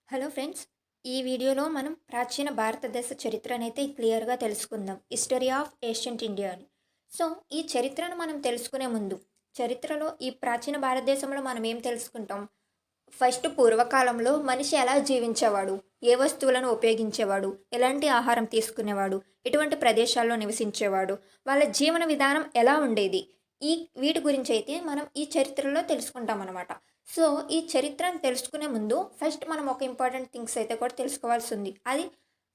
Hello friends. ఈ వీడియోలో మనం ప్రాచీన భారతదేశ చరిత్రనైతే క్లియర్గా తెలుసుకుందాం. హిస్టరీ ఆఫ్ ఏషియంట్ ఇండియా అని. సో ఈ చరిత్రను మనం తెలుసుకునే ముందు చరిత్రలో ఈ ప్రాచీన భారతదేశంలో మనం ఏం తెలుసుకుంటాం? ఫస్ట్ పూర్వకాలంలో మనిషి ఎలా జీవించేవాడు, ఏ వస్తువులను ఉపయోగించేవాడు, ఎలాంటి ఆహారం తీసుకునేవాడు, ఎటువంటి ప్రదేశాల్లో నివసించేవాడు, వాళ్ళ జీవన విధానం ఎలా ఉండేది, ఈ వీటి గురించి అయితే మనం ఈ చరిత్రలో తెలుసుకుంటాం అనమాట. సో ఈ చరిత్రను తెలుసుకునే ముందు ఫస్ట్ మనం ఒక ఇంపార్టెంట్ థింగ్స్ అయితే కూడా తెలుసుకోవాల్సి ఉంది. అది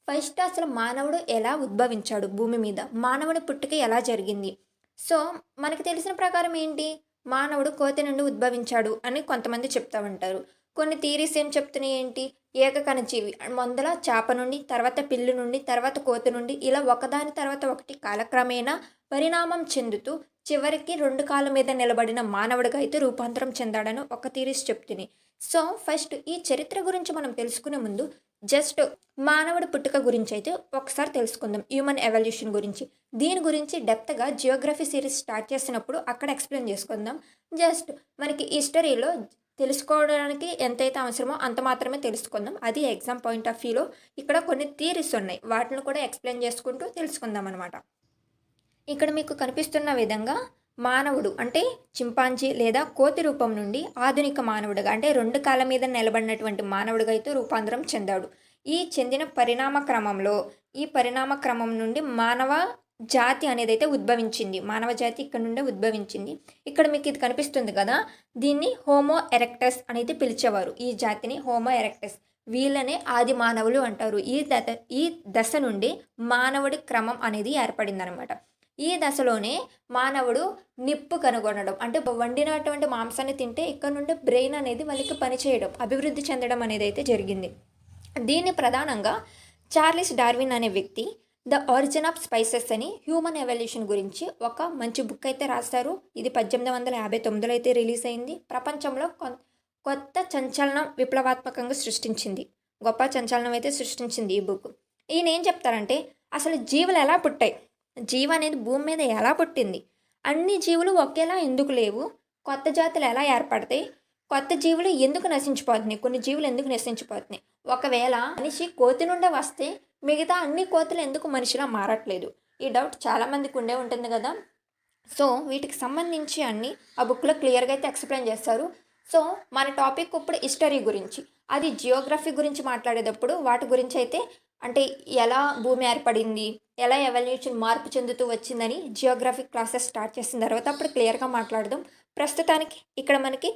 ఫస్ట్ అసలు మానవుడు ఎలా ఉద్భవించాడు భూమి మీద, మానవుడి పుట్టుక ఎలా జరిగింది. సో మనకు తెలిసిన ప్రకారం ఏంటి, మానవుడు కోతి నుండి ఉద్భవించాడు అని కొంతమంది చెప్తా ఉంటారు. కొన్ని థీరీస్ ఏం చెప్తున్నాయి ఏంటి, ఏకకణజీవి మొదల చేప నుండి, తర్వాత పిల్లి నుండి, తర్వాత కోతి నుండి, ఇలా ఒకదాని తర్వాత ఒకటి కాలక్రమేణా పరిణామం చెందుతూ చివరికి రెండు కాళ్ళ మీద నిలబడిన మానవుడిగా అయితే రూపాంతరం చెందాడని ఒక థీరీస్ చెప్తుంది. సో ఫస్ట్ ఈ చరిత్ర గురించి మనం తెలుసుకునే ముందు జస్ట్ మానవుడి పుట్టుక గురించి అయితే ఒకసారి తెలుసుకుందాం, హ్యూమన్ ఎవల్యూషన్ గురించి. దీని గురించి డెప్త్గా జియోగ్రఫీ సిరీస్ స్టార్ట్ చేసినప్పుడు అక్కడ ఎక్స్ప్లెయిన్ చేసుకుందాం. జస్ట్ మనకి హిస్టరీలో తెలుసుకోవడానికి ఎంతైతే అవసరమో అంత మాత్రమే తెలుసుకుందాం. అది ఎగ్జామ్ పాయింట్ ఆఫ్ వ్యూలో ఇక్కడ కొన్ని థియరీస్ ఉన్నాయి, వాటిని కూడా ఎక్స్ప్లెయిన్ చేసుకుంటూ తెలుసుకుందాం అనమాట. ఇక్కడ మీకు కనిపిస్తున్న విధంగా మానవుడు అంటే చింపాంజీ లేదా కోతి రూపం నుండి ఆధునిక మానవుడిగా అంటే రెండు కాళ్ళ మీద నిలబడినటువంటి మానవుడిగా అయితే రూపాంతరం చెందాడు. ఈ చెందిన పరిణామ క్రమం నుండి మానవ జాతి అనేది అయితే ఉద్భవించింది. మానవ జాతి ఇక్కడ నుండే ఉద్భవించింది. ఇక్కడ మీకు ఇది కనిపిస్తుంది కదా, దీన్ని హోమో ఎరెక్టస్ అనేది పిలిచేవారు. ఈ జాతిని హోమో ఎరెక్టస్, వీళ్ళనే ఆది మానవులు అంటారు. ఈ దశ నుండి మానవుడి క్రమం అనేది ఏర్పడిందనమాట. ఈ దశలోనే మానవుడు నిప్పు కనుగొనడం, అంటే వండినటువంటి మాంసాన్ని తింటే ఇక్కడ నుండి బ్రెయిన్ అనేది వాళ్ళకి పనిచేయడం, అభివృద్ధి చెందడం అనేది అయితే జరిగింది. దీన్ని ప్రధానంగా చార్లెస్ డార్విన్ అనే వ్యక్తి ద ఆరిజిన్ ఆఫ్ స్పైసెస్ అని హ్యూమన్ ఎవల్యూషన్ గురించి ఒక మంచి బుక్ అయితే రాస్తారు. ఇది 1859లో అయితే రిలీజ్ అయింది. ప్రపంచంలో కొత్త సంచలనం విప్లవాత్మకంగా సృష్టించింది, గొప్ప సంచలనం అయితే సృష్టించింది ఈ బుక్. ఈయన ఏం చెప్తారంటే అసలు జీవులు ఎలా పుట్టాయి, జీవం అనేది భూమి మీద ఎలా పుట్టింది, అన్ని జీవులు ఒకేలా ఎందుకు లేవు, కొత్త జాతులు ఎలా ఏర్పడతాయి, కొత్త జీవులు ఎందుకు నశించిపోతున్నాయి, కొన్ని జీవులు ఎందుకు నశించిపోతున్నాయి, ఒకవేళ మనిషి కోతి నుండే వస్తే మిగతా అన్ని కోతులు ఎందుకు మనిషిలా మారట్లేదు, ఈ డౌట్ చాలామందికి ఉండే ఉంటుంది కదా. సో వీటికి సంబంధించి అన్నీ ఆ బుక్లో క్లియర్గా అయితే ఎక్స్ప్లెయిన్ చేస్తారు. సో మన టాపిక్ ఇప్పుడు హిస్టరీ గురించి, అది జియోగ్రఫీ గురించి మాట్లాడేటప్పుడు వాటి గురించి అయితే అంటే ఎలా భూమి ఏర్పడింది, ఎలా ఎవల్యూషన్ మార్పు చెందుతూ వచ్చిందని జియోగ్రఫిక్ క్లాసెస్ స్టార్ట్ చేసిన తర్వాత అప్పుడు క్లియర్గా మాట్లాడదాం. ప్రస్తుతానికి ఇక్కడ మనకి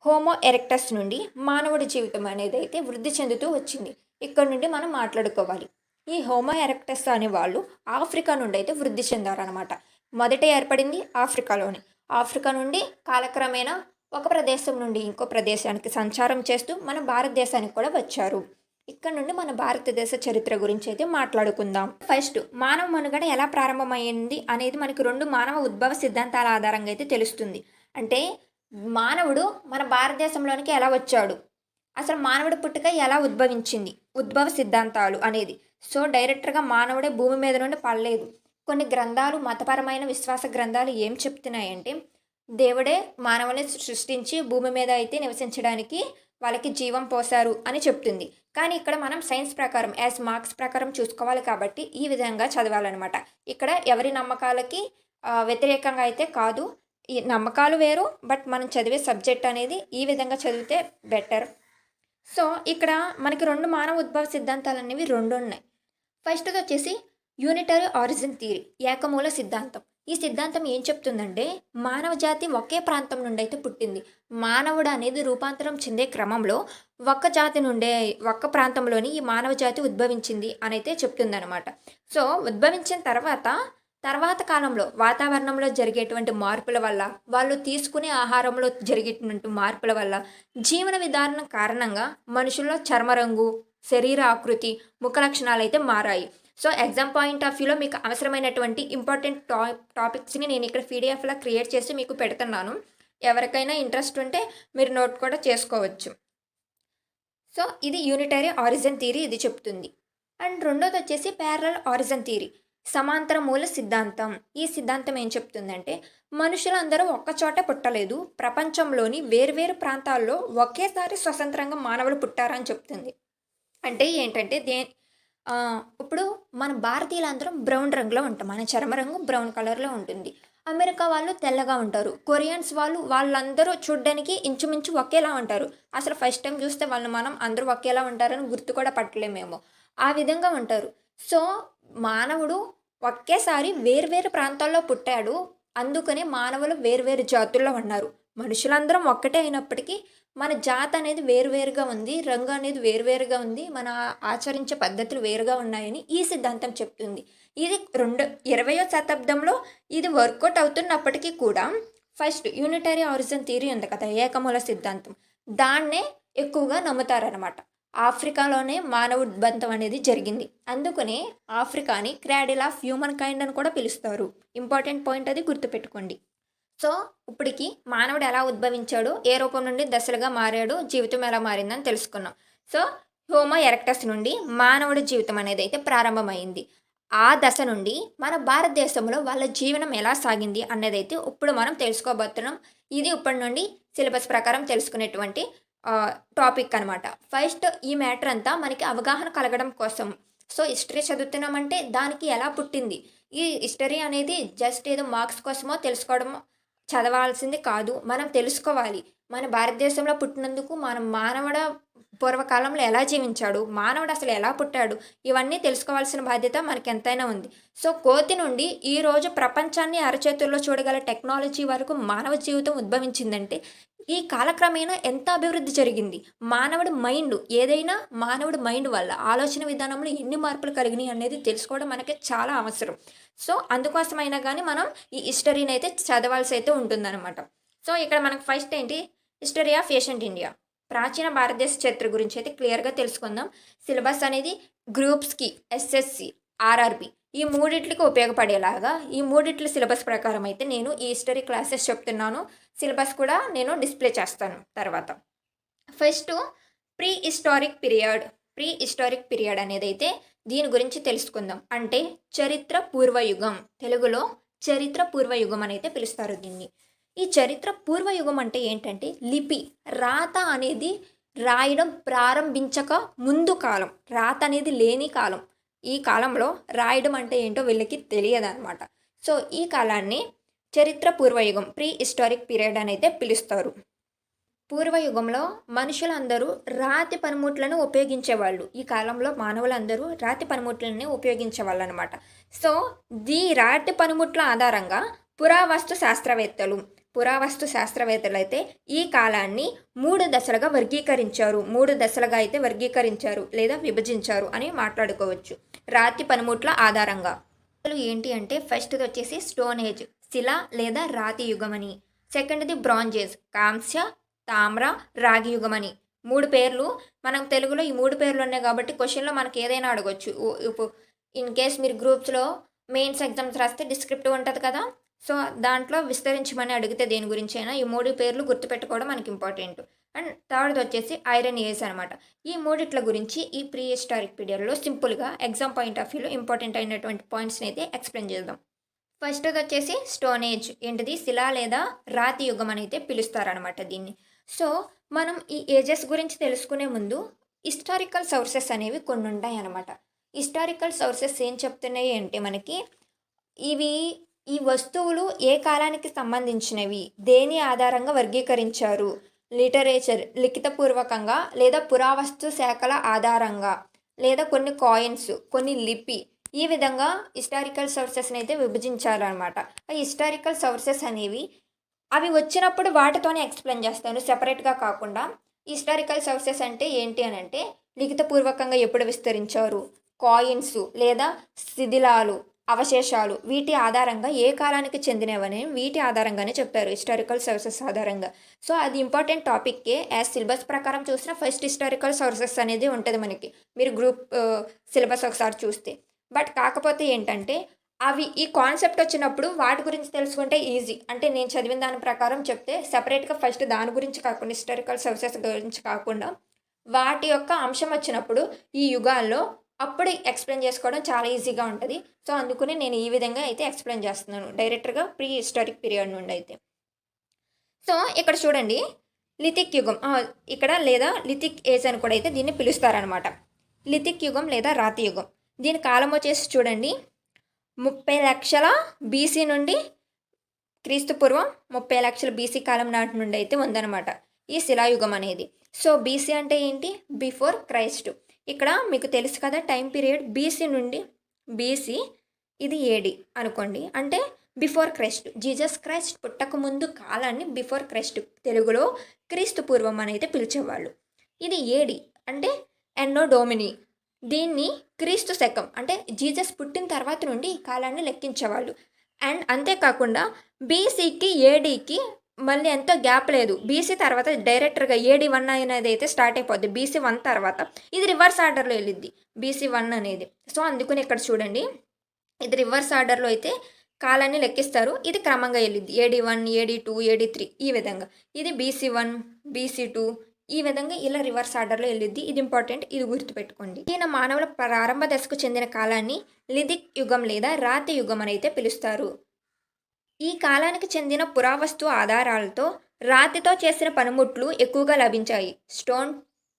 హోమో ఎరెక్టస్ నుండి మానవుడి జీవితం అనేది అయితే వృద్ధి చెందుతూ వచ్చింది. ఇక్కడ నుండి మనం మాట్లాడుకోవాలి. ఈ హోమో ఎరెక్టస్ అనే వాళ్ళు ఆఫ్రికా నుండి అయితే వృద్ధి చెందారనమాట. మొదట ఏర్పడింది ఆఫ్రికాలోని. ఆఫ్రికా నుండి కాలక్రమేణా ఒక ప్రదేశం నుండి ఇంకో ప్రదేశానికి సంచారం చేస్తూ మన భారతదేశానికి కూడా వచ్చారు. ఇక్కడ నుండి మన భారతదేశ చరిత్ర గురించి అయితే మాట్లాడుకుందాం. ఫస్ట్ మానవ మనుగడ ఎలా ప్రారంభమైంది అనేది మనకి రెండు మానవ ఉద్భవ సిద్ధాంతాల ఆధారంగా అయితే తెలుస్తుంది. అంటే మానవుడు మన భారతదేశంలోనికి ఎలా వచ్చాడు, అసలు మానవుడి పుట్టుక ఎలా ఉద్భవించింది, ఉద్భవ సిద్ధాంతాలు అనేది. సో డైరెక్ట్గా మానవుడే భూమి మీద నుండి పడలేదు. కొన్ని గ్రంథాలు, మతపరమైన విశ్వాస గ్రంథాలు ఏం చెప్తున్నాయంటే దేవుడే మానవుని సృష్టించి భూమి మీద అయితే నివసించడానికి వాళ్ళకి జీవం పోసారు అని చెప్తుంది. కానీ ఇక్కడ మనం సైన్స్ ప్రకారం యాజ్ మార్క్స్ ప్రకారం చూసుకోవాలి కాబట్టి ఈ విధంగా చదవాలన్నమాట. ఇక్కడ ఎవరి నమ్మకాలకి వ్యతిరేకంగా అయితే కాదు, ఈ నమ్మకాలు వేరు, బట్ మనం చదివే సబ్జెక్ట్ అనేది ఈ విధంగా చదివితే బెటర్. సో ఇక్కడ మనకి రెండు మానవ ఉద్భవ సిద్ధాంతాలు అనేవి రెండు ఉన్నాయి. ఫస్ట్ది వచ్చేసి యూనిటరీ ఆరిజిన్ థియరీ, ఏకమూల సిద్ధాంతం. ఈ సిద్ధాంతం ఏం చెప్తుందంటే మానవ జాతి ఒకే ప్రాంతం నుండి అయితే పుట్టింది. మానవుడు అనేది రూపాంతరం చెందే క్రమంలో ఒక్క జాతి నుండే ఒక్క ప్రాంతంలోని ఈ మానవ జాతి ఉద్భవించింది అని అయితే చెప్తుందనమాట. సో ఉద్భవించిన తర్వాత కాలంలో వాతావరణంలో జరిగేటువంటి మార్పుల వల్ల, వాళ్ళు తీసుకునే ఆహారంలో జరిగేటువంటి మార్పుల వల్ల, జీవన విధానం కారణంగా మనుషుల్లో చర్మరంగు, శరీర ఆకృతి, ముఖ లక్షణాలు అయితే మారాయి. సో ఎగ్జామ్ పాయింట్ ఆఫ్ వ్యూలో మీకు అవసరమైనటువంటి ఇంపార్టెంట్ టాపిక్స్ని నేను ఇక్కడ పీడిఎఫ్లా క్రియేట్ చేసి మీకు పెడుతున్నాను. ఎవరికైనా ఇంట్రెస్ట్ ఉంటే మీరు నోట్ కూడా చేసుకోవచ్చు. సో ఇది యూనిటరీ ఆరిజిన్ థియరీ, ఇది చెప్తుంది. అండ్ రెండోది వచ్చేసి ప్యారలల్ ఆరిజిన్ థియరీ, సమాంతర మూల సిద్ధాంతం. ఈ సిద్ధాంతం ఏం చెప్తుందంటే మనుషులందరూ ఒక్కచోట పుట్టలేదు, ప్రపంచంలోని వేర్వేరు ప్రాంతాల్లో ఒకేసారి స్వతంత్రంగా మానవులు పుట్టారని చెప్తుంది. అంటే ఏంటంటే ఇప్పుడు మన భారతీయులందరం బ్రౌన్ రంగులో ఉంటాం. మన చర్మ రంగు బ్రౌన్ కలర్‌లో ఉంటుంది. అమెరికా వాళ్ళు తెల్లగా ఉంటారు. కొరియన్స్ వాళ్ళందరూ చూడ్డానికి ఇంచుమించు ఒకేలా ఉంటారు. అసలు ఫస్ట్ టైమ్ చూస్తే మనం అందరూ ఒకేలా ఉంటారని గుర్తు కూడా పట్టలేమేమో. ఆ విధంగా ఉంటారు. సో, మానవుడు ఒకేసారి వేర్వేరు ప్రాంతాల్లో పుట్టాడు. అందుకనే మానవులు వేర్వేరు జాతుల్లో ఉన్నారు. మనుషులందరం ఒక్కటే అయినప్పటికీ మన జాతనేది వేరువేరుగా ఉంది. రంగు అనేది వేరువేరుగా ఉంది. మన ఆచరించే పద్ధతులు వేరుగా ఉన్నాయని ఈ సిద్ధాంతం చెప్తుంది. ఇది 20వ శతాబ్దంలో ఇది వర్కౌట్ అవుతున్నప్పటికీ కూడా ఫస్ట్ యూనిటరీ ఆరిజిన్ థియరీ ఉంది కదా! ఏకమూల సిద్ధాంతం. దాన్నే ఎక్కువగా నమ్ముతారనమాట. ఆఫ్రికాలోనే మానవ ఉద్భవం అనేది జరిగింది. అందుకనే ఆఫ్రికాని క్రాడిల్ ఆఫ్ హ్యూమన్ కైండ్ అని కూడా పిలుస్తారు. ఇంపార్టెంట్ పాయింట్ అది గుర్తుపెట్టుకోండి. సో, ఇప్పటికి మానవుడు ఎలా ఉద్భవించాడు, ఏ రూపం నుండి దశలుగా మారాడు, జీవితం ఎలా మారిందని తెలుసుకున్నాం. సో, హోమో ఎరెక్టస్ నుండి మానవుడి జీవితం అనేది అయితే ప్రారంభమైంది. ఆ దశ నుండి మన భారతదేశంలో వాళ్ళ జీవనం ఎలా సాగింది అన్నదైతే ఇప్పుడు మనం తెలుసుకోబోతున్నాం. ఇది ఇప్పటి నుండి సిలబస్ ప్రకారం తెలుసుకునేటువంటి టాపిక్ అనమాట. ఫస్ట్ ఈ మ్యాటర్ అంతా మనకి అవగాహన కలగడం కోసం. సో, హిస్టరీ చదువుతున్నామంటే దానికి ఎలా పుట్టింది, ఈ హిస్టరీ అనేది జస్ట్ ఏదో మార్క్స్ కోసమో తెలుసుకోవడమో చదవాల్సింది కాదు. మనం తెలుసుకోవాలి. మన భారతదేశంలో పుట్టినందుకు మనం మానవుడ పూర్వకాలంలో ఎలా జీవించాడు, మానవుడు అసలు ఎలా పుట్టాడు, ఇవన్నీ తెలుసుకోవాల్సిన బాధ్యత మనకి ఎంతైనా ఉంది. సో, కోతి నుండి ఈరోజు ప్రపంచాన్ని అరచేతుల్లో చూడగల టెక్నాలజీ వరకు మానవ జీవితం ఉద్భవించిందంటే ఈ కాలక్రమేణా ఎంత అభివృద్ధి జరిగింది. మానవుడి మైండ్ వల్ల ఆలోచన విధానంలో ఎన్ని మార్పులు కలిగినాయి అనేది తెలుసుకోవడం మనకి చాలా అవసరం. సో, అందుకోసమైనా గానీ మనం ఈ హిస్టరీని అయితే చదవాల్సి అయితే ఉంటుందన్నమాట. సో, ఇక్కడ మనకు ఫస్ట్ ఏంటి, హిస్టరీ ఆఫ్ ఏషియంట్ ఇండియా. ప్రాచీన భారతదేశ చరిత్ర గురించి అయితే క్లియర్‌గా తెలుసుకుందాం. సిలబస్ అనేది గ్రూప్స్‌కి ఎస్ఎస్‌సి, ఆర్ఆర్‌బీ ఈ మూడిట్లకి ఉపయోగపడేలాగా ఈ మూడిట్ల సిలబస్ ప్రకారం అయితే నేను ఈ హిస్టరీ క్లాసెస్ చెప్తున్నాను. సిలబస్ కూడా నేను డిస్‌ప్లే చేస్తాను తర్వాత. ఫస్టు ప్రీ హిస్టారిక్ పీరియడ్ అనేదైతే దీని గురించి తెలుసుకుందాం. అంటే చరిత్ర పూర్వయుగం. తెలుగులో చరిత్ర పూర్వయుగం అని అయితే పిలుస్తారు దీన్ని. ఈ చరిత్ర పూర్వయుగం అంటే ఏంటంటే లిపి, రాత అనేది రాయడం ప్రారంభించక ముందు కాలం. రాత అనేది లేని కాలం. ఈ కాలంలో రాయడం అంటే ఏంటో వీళ్ళకి తెలియదనమాట. సో, ఈ కాలాన్ని చరిత్ర పూర్వయుగం, ప్రీ హిస్టారిక్ పీరియడ్ అని అయితే పిలుస్తారు. పూర్వయుగంలో మనుషులందరూ రాతి పనిముట్లను ఉపయోగించేవాళ్ళు. ఈ కాలంలో మానవులందరూ రాతి పనిముట్లని ఉపయోగించేవాళ్ళు అనమాట. సో, రాతి పనిముట్ల ఆధారంగా పురావస్తు శాస్త్రవేత్తలు అయితే ఈ కాలాన్ని 3 దశలుగా వర్గీకరించారు. 3 దశలుగా అయితే వర్గీకరించారు లేదా విభజించారు అని మాట్లాడుకోవచ్చు. రాతి పనిముట్ల ఆధారంగా ఏంటి అంటే ఫస్ట్‌ది వచ్చేసి స్టోన్ ఏజ్, శిల లేదా రాతి యుగం అని. సెకండ్‌ది బ్రాంజ్ ఏజ్, కాంస్య, తామ్ర, రాగి యుగం అని. 3 పేర్లు మనం తెలుగులో ఈ 3 పేర్లు ఉన్నాయి కాబట్టి క్వశ్చన్‌లో మనకి ఏదైనా అడగొచ్చు. ఇన్ కేస్ మీరు గ్రూప్స్‌లో మెయిన్స్ ఎగ్జామ్స్ రాస్తే డిస్క్రిప్టివ్ ఉంటది కదా! సో, దాంట్లో విస్తరించమని అడిగితే దేని గురించైనా ఈ 3 పేర్లు గుర్తుపెట్టుకోవడం మనకి ఇంపార్టెంట్. అండ్ థర్డ్‌ది వచ్చేసి ఐరన్ ఏజ్ అనమాట. ఈ మూడిట్ల గురించి ఈ ప్రీ హిస్టారిక్ పీరియడ్‌లో సింపుల్‌గా ఎగ్జామ్ పాయింట్ ఆఫ్ వ్యూలో ఇంపార్టెంట్ అయినటువంటి పాయింట్స్‌ని అయితే ఎక్స్‌ప్లెయిన్ చేద్దాం. ఫస్ట్‌ది వచ్చేసి స్టోన్ ఏజ్. ఏంటిది, శిల లేదా రాతి యుగం అని అయితే పిలుస్తారనమాట దీన్ని. సో, మనం ఈ ఏజెస్ గురించి తెలుసుకునే ముందు హిస్టారికల్ సోర్సెస్ అనేవి కొన్ని ఉంటాయన్నమాట. హిస్టారికల్ సోర్సెస్ ఏం చెప్తున్నాయి అంటే మనకి ఈ వస్తువులు ఏ కాలానికి సంబంధించినవి, దేని ఆధారంగా వర్గీకరించారు, లిటరేచర్ లిఖితపూర్వకంగా లేదా పురావస్తు శాఖల ఆధారంగా లేదా కొన్ని కాయిన్స్, కొన్ని లిపి, ఈ విధంగా హిస్టారికల్ సోర్సెస్ని అయితే విభజించాలన్నమాట. ఆ హిస్టారికల్ సోర్సెస్ అనేవి అవి వచ్చినప్పుడు వాటితోనే ఎక్స్ప్లెయిన్ చేస్తాను సెపరేట్గా కాకుండా. హిస్టారికల్ సోర్సెస్ అంటే ఏంటి అని అంటే లిఖితపూర్వకంగా ఎప్పుడు విస్తరించారు, కాయిన్స్ లేదా శిథిలాలు, అవశేషాలు, వీటి ఆధారంగా ఏ కాలానికి చెందినవని వీటి ఆధారంగానే చెప్తారు హిస్టారికల్ సోర్సెస్ ఆధారంగా. సో, అది ఇంపార్టెంట్ టాపిక్కే. యాజ్ సిలబస్ ప్రకారం చూసిన ఫస్ట్ హిస్టారికల్ సోర్సెస్ అనేది ఉంటుంది మనకి, మీరు గ్రూప్ సిలబస్ ఒకసారి చూస్తే. బట్ కాకపోతే ఏంటంటే ఈ కాన్సెప్ట్ వచ్చినప్పుడు వాటి గురించి తెలుసుకుంటే ఈజీ. అంటే నేను చదివిన దాని ప్రకారం చెప్తే సెపరేట్గా ఫస్ట్ దాని గురించి కాకుండా హిస్టారికల్ సోర్సెస్ గురించి కాకుండా వాటి యొక్క అంశం వచ్చినప్పుడు ఈ యుగాల్లో అప్పుడు ఎక్స్ప్లెయిన్ చేసుకోవడం చాలా ఈజీగా ఉంటుంది. సో, అందుకని నేను ఈ విధంగా అయితే ఎక్స్ప్లెయిన్ చేస్తున్నాను డైరెక్ట్గా ప్రీ హిస్టారిక్ పీరియడ్ నుండి అయితే. సో, ఇక్కడ చూడండి లిథిక్ యుగం ఇక్కడ లేదా లిథిక్ ఏజ్ అని కూడా అయితే దీన్ని పిలుస్తారనమాట. లిథిక్ యుగం లేదా రాతి యుగం. దీని కాలం వచ్చేసి చూడండి 30 లక్షల బీసీ నుండి క్రీస్తు పూర్వం 30 లక్షల బీసీ కాలం నాటి నుండి అయితే ఉందన్నమాట ఈ శిలాయుగం అనేది. సో బీసీ అంటే ఏంటి? Before Christ. ఇక్కడ మీకు తెలుసు కదా టైం పీరియడ్ బీసీ నుండి బీసీ ఇది ఏడి అనుకోండి, అంటే బిఫోర్ క్రైస్ట్. జీసస్ క్రైస్ట్ పుట్టక ముందు కాలాన్ని బిఫోర్ క్రైస్ట్, తెలుగులో క్రీస్తు పూర్వం అని అయితే పిలిచేవాళ్ళు. ఇది ఏడి అంటే ఎన్నో డోమిని. దీన్ని క్రీస్తు శకం అంటే జీసస్ పుట్టిన తర్వాత నుండి ఈ కాలాన్ని లెక్కించేవాళ్ళు. అండ్ అంతేకాకుండా బీసీకి ఏడీకి మళ్ళీ ఎంతో గ్యాప్ లేదు. బీసీ తర్వాత డైరెక్టర్గా ఏడీ 1 అనేది అయితే స్టార్ట్ అయిపోద్ది. బీసీ 1 తర్వాత ఇది రివర్స్ ఆర్డర్లో వెళ్ళిద్ది బీసీ 1 అనేది. సో అందుకని ఇక్కడ చూడండి ఇది రివర్స్ ఆర్డర్లో అయితే కాలాన్ని లెక్కిస్తారు. ఇది క్రమంగా వెళ్ళిద్ది ఏడీ 1, ఏడీ 2, ఏడీ 3 ఈ విధంగా. ఇది బీసీ 1, బీసీ 2 ఈ విధంగా ఇలా రివర్స్ ఆర్డర్లో వెళ్ళిద్ది. ఇది ఇంపార్టెంట్, ఇది గుర్తుపెట్టుకోండి. ఈయన మానవుల ప్రారంభ దశకు చెందిన కాలాన్ని లిథిక్ యుగం లేదా రాతి యుగం అని అయితే పిలుస్తారు. ఈ కాలానికి చెందిన పురావస్తు ఆధారాలతో రాతితో చేసిన పనిముట్లు ఎక్కువగా లభించాయి. స్టోన్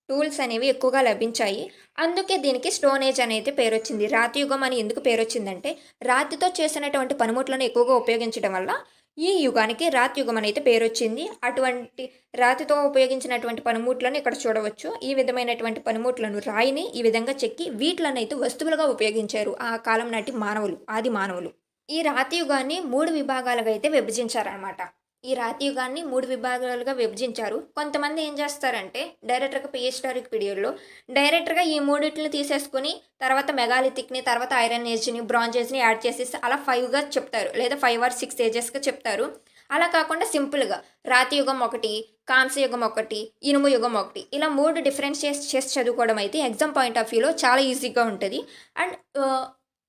టూల్స్ అనేవి ఎక్కువగా లభించాయి. అందుకే దీనికి స్టోన్ ఏజ్ అనేది పేరు వచ్చింది. రాతి యుగం అని ఎందుకు పేరు వచ్చిందంటే రాతితో చేసినటువంటి పనిముట్లను ఎక్కువగా ఉపయోగించడం వల్ల ఈ యుగానికి రాతి యుగం అని అయితే పేరు వచ్చింది. అటువంటి రాతితో ఉపయోగించినటువంటి పనిముట్లను ఇక్కడ చూడవచ్చు. ఈ విధమైనటువంటి పనిముట్లను రాయిని ఈ విధంగా చెక్కి వీటిలను అయితే వస్తువులుగా ఉపయోగించారు ఆ కాలం నాటి మానవులు, ఆది మానవులు. ఈ రాతి యుగాన్ని 3 విభాగాలుగా అయితే విభజించారనమాట. ఈ రాతి యుగాన్ని 3 విభాగాలుగా విభజించారు. కొంతమంది ఏం చేస్తారంటే డైరెక్టర్గా ప్రీహిస్టారిక్ పీరియడ్లో డైరెక్టర్గా ఈ మూడిటిని తీసేసుకుని తర్వాత మెగాలిథిక్ని, తర్వాత ఐరన్ ఏజ్ని, బ్రాంజ్ ఏజ్ని యాడ్ చేసేసి అలా 5గా చెప్తారు, లేదా 5 or 6 ఏజెస్గా చెప్తారు. అలా కాకుండా సింపుల్గా రాతి యుగం ఒకటి, కాంస్య యుగం ఒకటి, ఇనుము యుగం ఒకటి, ఇలా 3 డిఫరెన్షియేట్ చేసి చదువుకోవడం అయితే ఎగ్జామ్ పాయింట్ ఆఫ్ వ్యూలో చాలా ఈజీగా ఉంటుంది. అండ్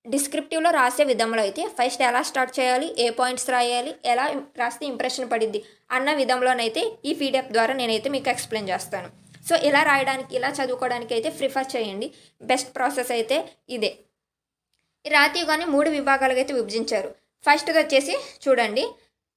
డిస్క్రిప్టివ్లో రాసే విధంలో అయితే ఫస్ట్ ఎలా స్టార్ట్ చేయాలి, ఏ పాయింట్స్ రాయాలి, ఎలా రాస్తే ఇంప్రెషన్ పడిద్ది అన్న విధంలోనైతే ఈ పీడిఎఫ్ ద్వారా నేనైతే మీకు ఎక్స్ప్లెయిన్ చేస్తాను. సో ఇలా రాయడానికి, ఇలా చదువుకోవడానికి అయితే ప్రిఫర్ చేయండి. బెస్ట్ ప్రాసెస్ అయితే ఇదే. ఈ రాతి యుగాన్ని 3 విభాగాలుగా అయితే విభజించారు. ఫస్ట్ది వచ్చేసి చూడండి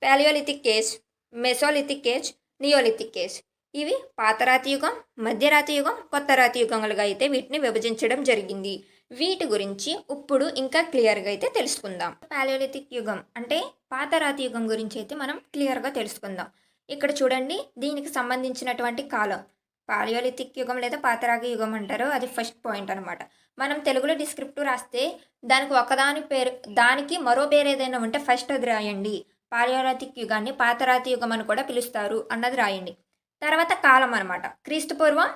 palaeolithic age, mesolithic age, neolithic age. ఇవి పాత రాతి యుగం, మధ్య రాతి యుగం, కొత్త రాతి యుగములుగా అయితే వీటిని విభజించడం జరిగింది. వీటి గురించి ఇప్పుడు ఇంకా క్లియర్గా అయితే తెలుసుకుందాం. పాలియోలిథిక్ యుగం అంటే పాత రాతి యుగం గురించి అయితే మనం క్లియర్గా తెలుసుకుందాం. ఇక్కడ చూడండి దీనికి సంబంధించినటువంటి కాలం పాలియోలిథిక్ యుగం లేదా పాతరాతి యుగం అంటారు. అది ఫస్ట్ పాయింట్ అనమాట. మనం తెలుగులో డిస్క్రిప్టివ్ రాస్తే దానికి ఒకదాని పేరు, దానికి మరో పేరు ఏదైనా ఉంటే ఫస్ట్ అది రాయండి. పాలియోలిథిక్ యుగాన్ని పాతరాతి యుగం అని కూడా పిలుస్తారు అన్నది రాయండి. తర్వాత కాలం అనమాట. క్రీస్తు పూర్వం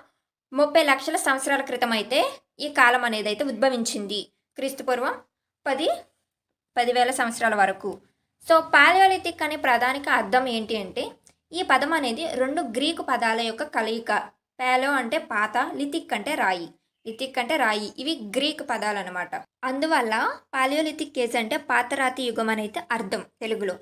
30 లక్షల సంవత్సరాల క్రితం అయితే ఈ కాలం అనేది అయితే ఉద్భవించింది. క్రీస్తు పూర్వం 10,000 సంవత్సరాల వరకు. సో పాలియోలిథిక్ అనే పదానికి అర్థం ఏంటి అంటే ఈ పదం అనేది 2 గ్రీకు పదాల యొక్క కలయిక. పాలియో అంటే పాత, లిథిక్ అంటే రాయి. లిథిక్ అంటే రాయి, ఇవి గ్రీక్ పదాలు అనమాట. అందువల్ల పాలియోలిథిక్ ఏజ్ అంటే పాతరాతి యుగం అని అయితే అర్థం తెలుగులో.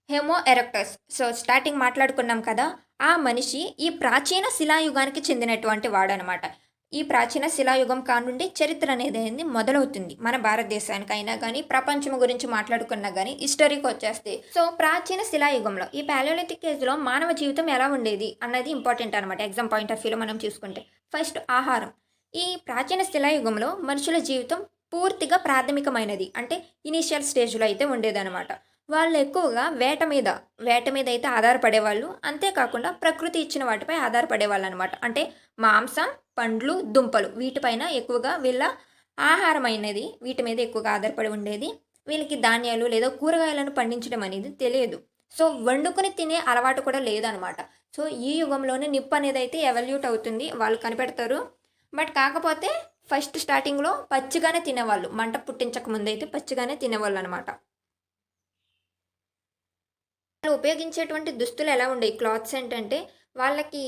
హోమో ఎరెక్టస్, సో స్టార్టింగ్ మాట్లాడుకున్నాం కదా, ఆ మనిషి ఈ ప్రాచీన శిలాయుగానికి చెందినటువంటి వాడనమాట. ఈ ప్రాచీన శిలాయుగం కానుండి చరిత్ర అనేది మొదలవుతుంది. మన భారతదేశానికి అయినా కానీ ప్రపంచం గురించి మాట్లాడుకున్నా కానీ హిస్టరీకి వచ్చేస్తే. సో ప్రాచీన శిలాయుగంలో ఈ పాలియోలిథిక్ ఏజ్లో మానవ జీవితం ఎలా ఉండేది అన్నది ఇంపార్టెంట్ అనమాట. ఎగ్జామ్ పాయింట్ ఆఫ్ వ్యూలో మనం చూసుకుంటే ఫస్ట్ ఆహారం. ఈ ప్రాచీన శిలాయుగంలో మనుషుల జీవితం పూర్తిగా ప్రాథమికమైనది, అంటే ఇనీషియల్ స్టేజ్లో అయితే ఉండేదన్నమాట. వాళ్ళు ఎక్కువగా వేట మీద అయితే ఆధారపడేవాళ్ళు. అంతేకాకుండా ప్రకృతి ఇచ్చిన వాటిపై ఆధారపడేవాళ్ళు అనమాట. అంటే మాంసం, పండ్లు, దుంపలు వీటిపైన ఎక్కువగా వీళ్ళ ఆహారం అయినది వీటి మీద ఎక్కువగా ఆధారపడి ఉండేది. వీళ్ళకి ధాన్యాలు లేదా కూరగాయలను పండించడం అనేది తెలియదు. సో వండుకొని తినే అలవాటు కూడా లేదనమాట. సో ఈ యుగంలోనే నిప్పు అనేది అయితే ఎవల్యూట్ అవుతుంది, వాళ్ళు కనిపెడతారు. బట్ కాకపోతే ఫస్ట్ స్టార్టింగ్లో పచ్చిగానే తినేవాళ్ళు, మంట పుట్టించక ముందు అయితే పచ్చిగానే తినేవాళ్ళు అనమాట. వాళ్ళు ఉపయోగించేటువంటి దుస్తులు ఎలా ఉండేవి, క్లాత్స్ ఏంటంటే వాళ్ళకి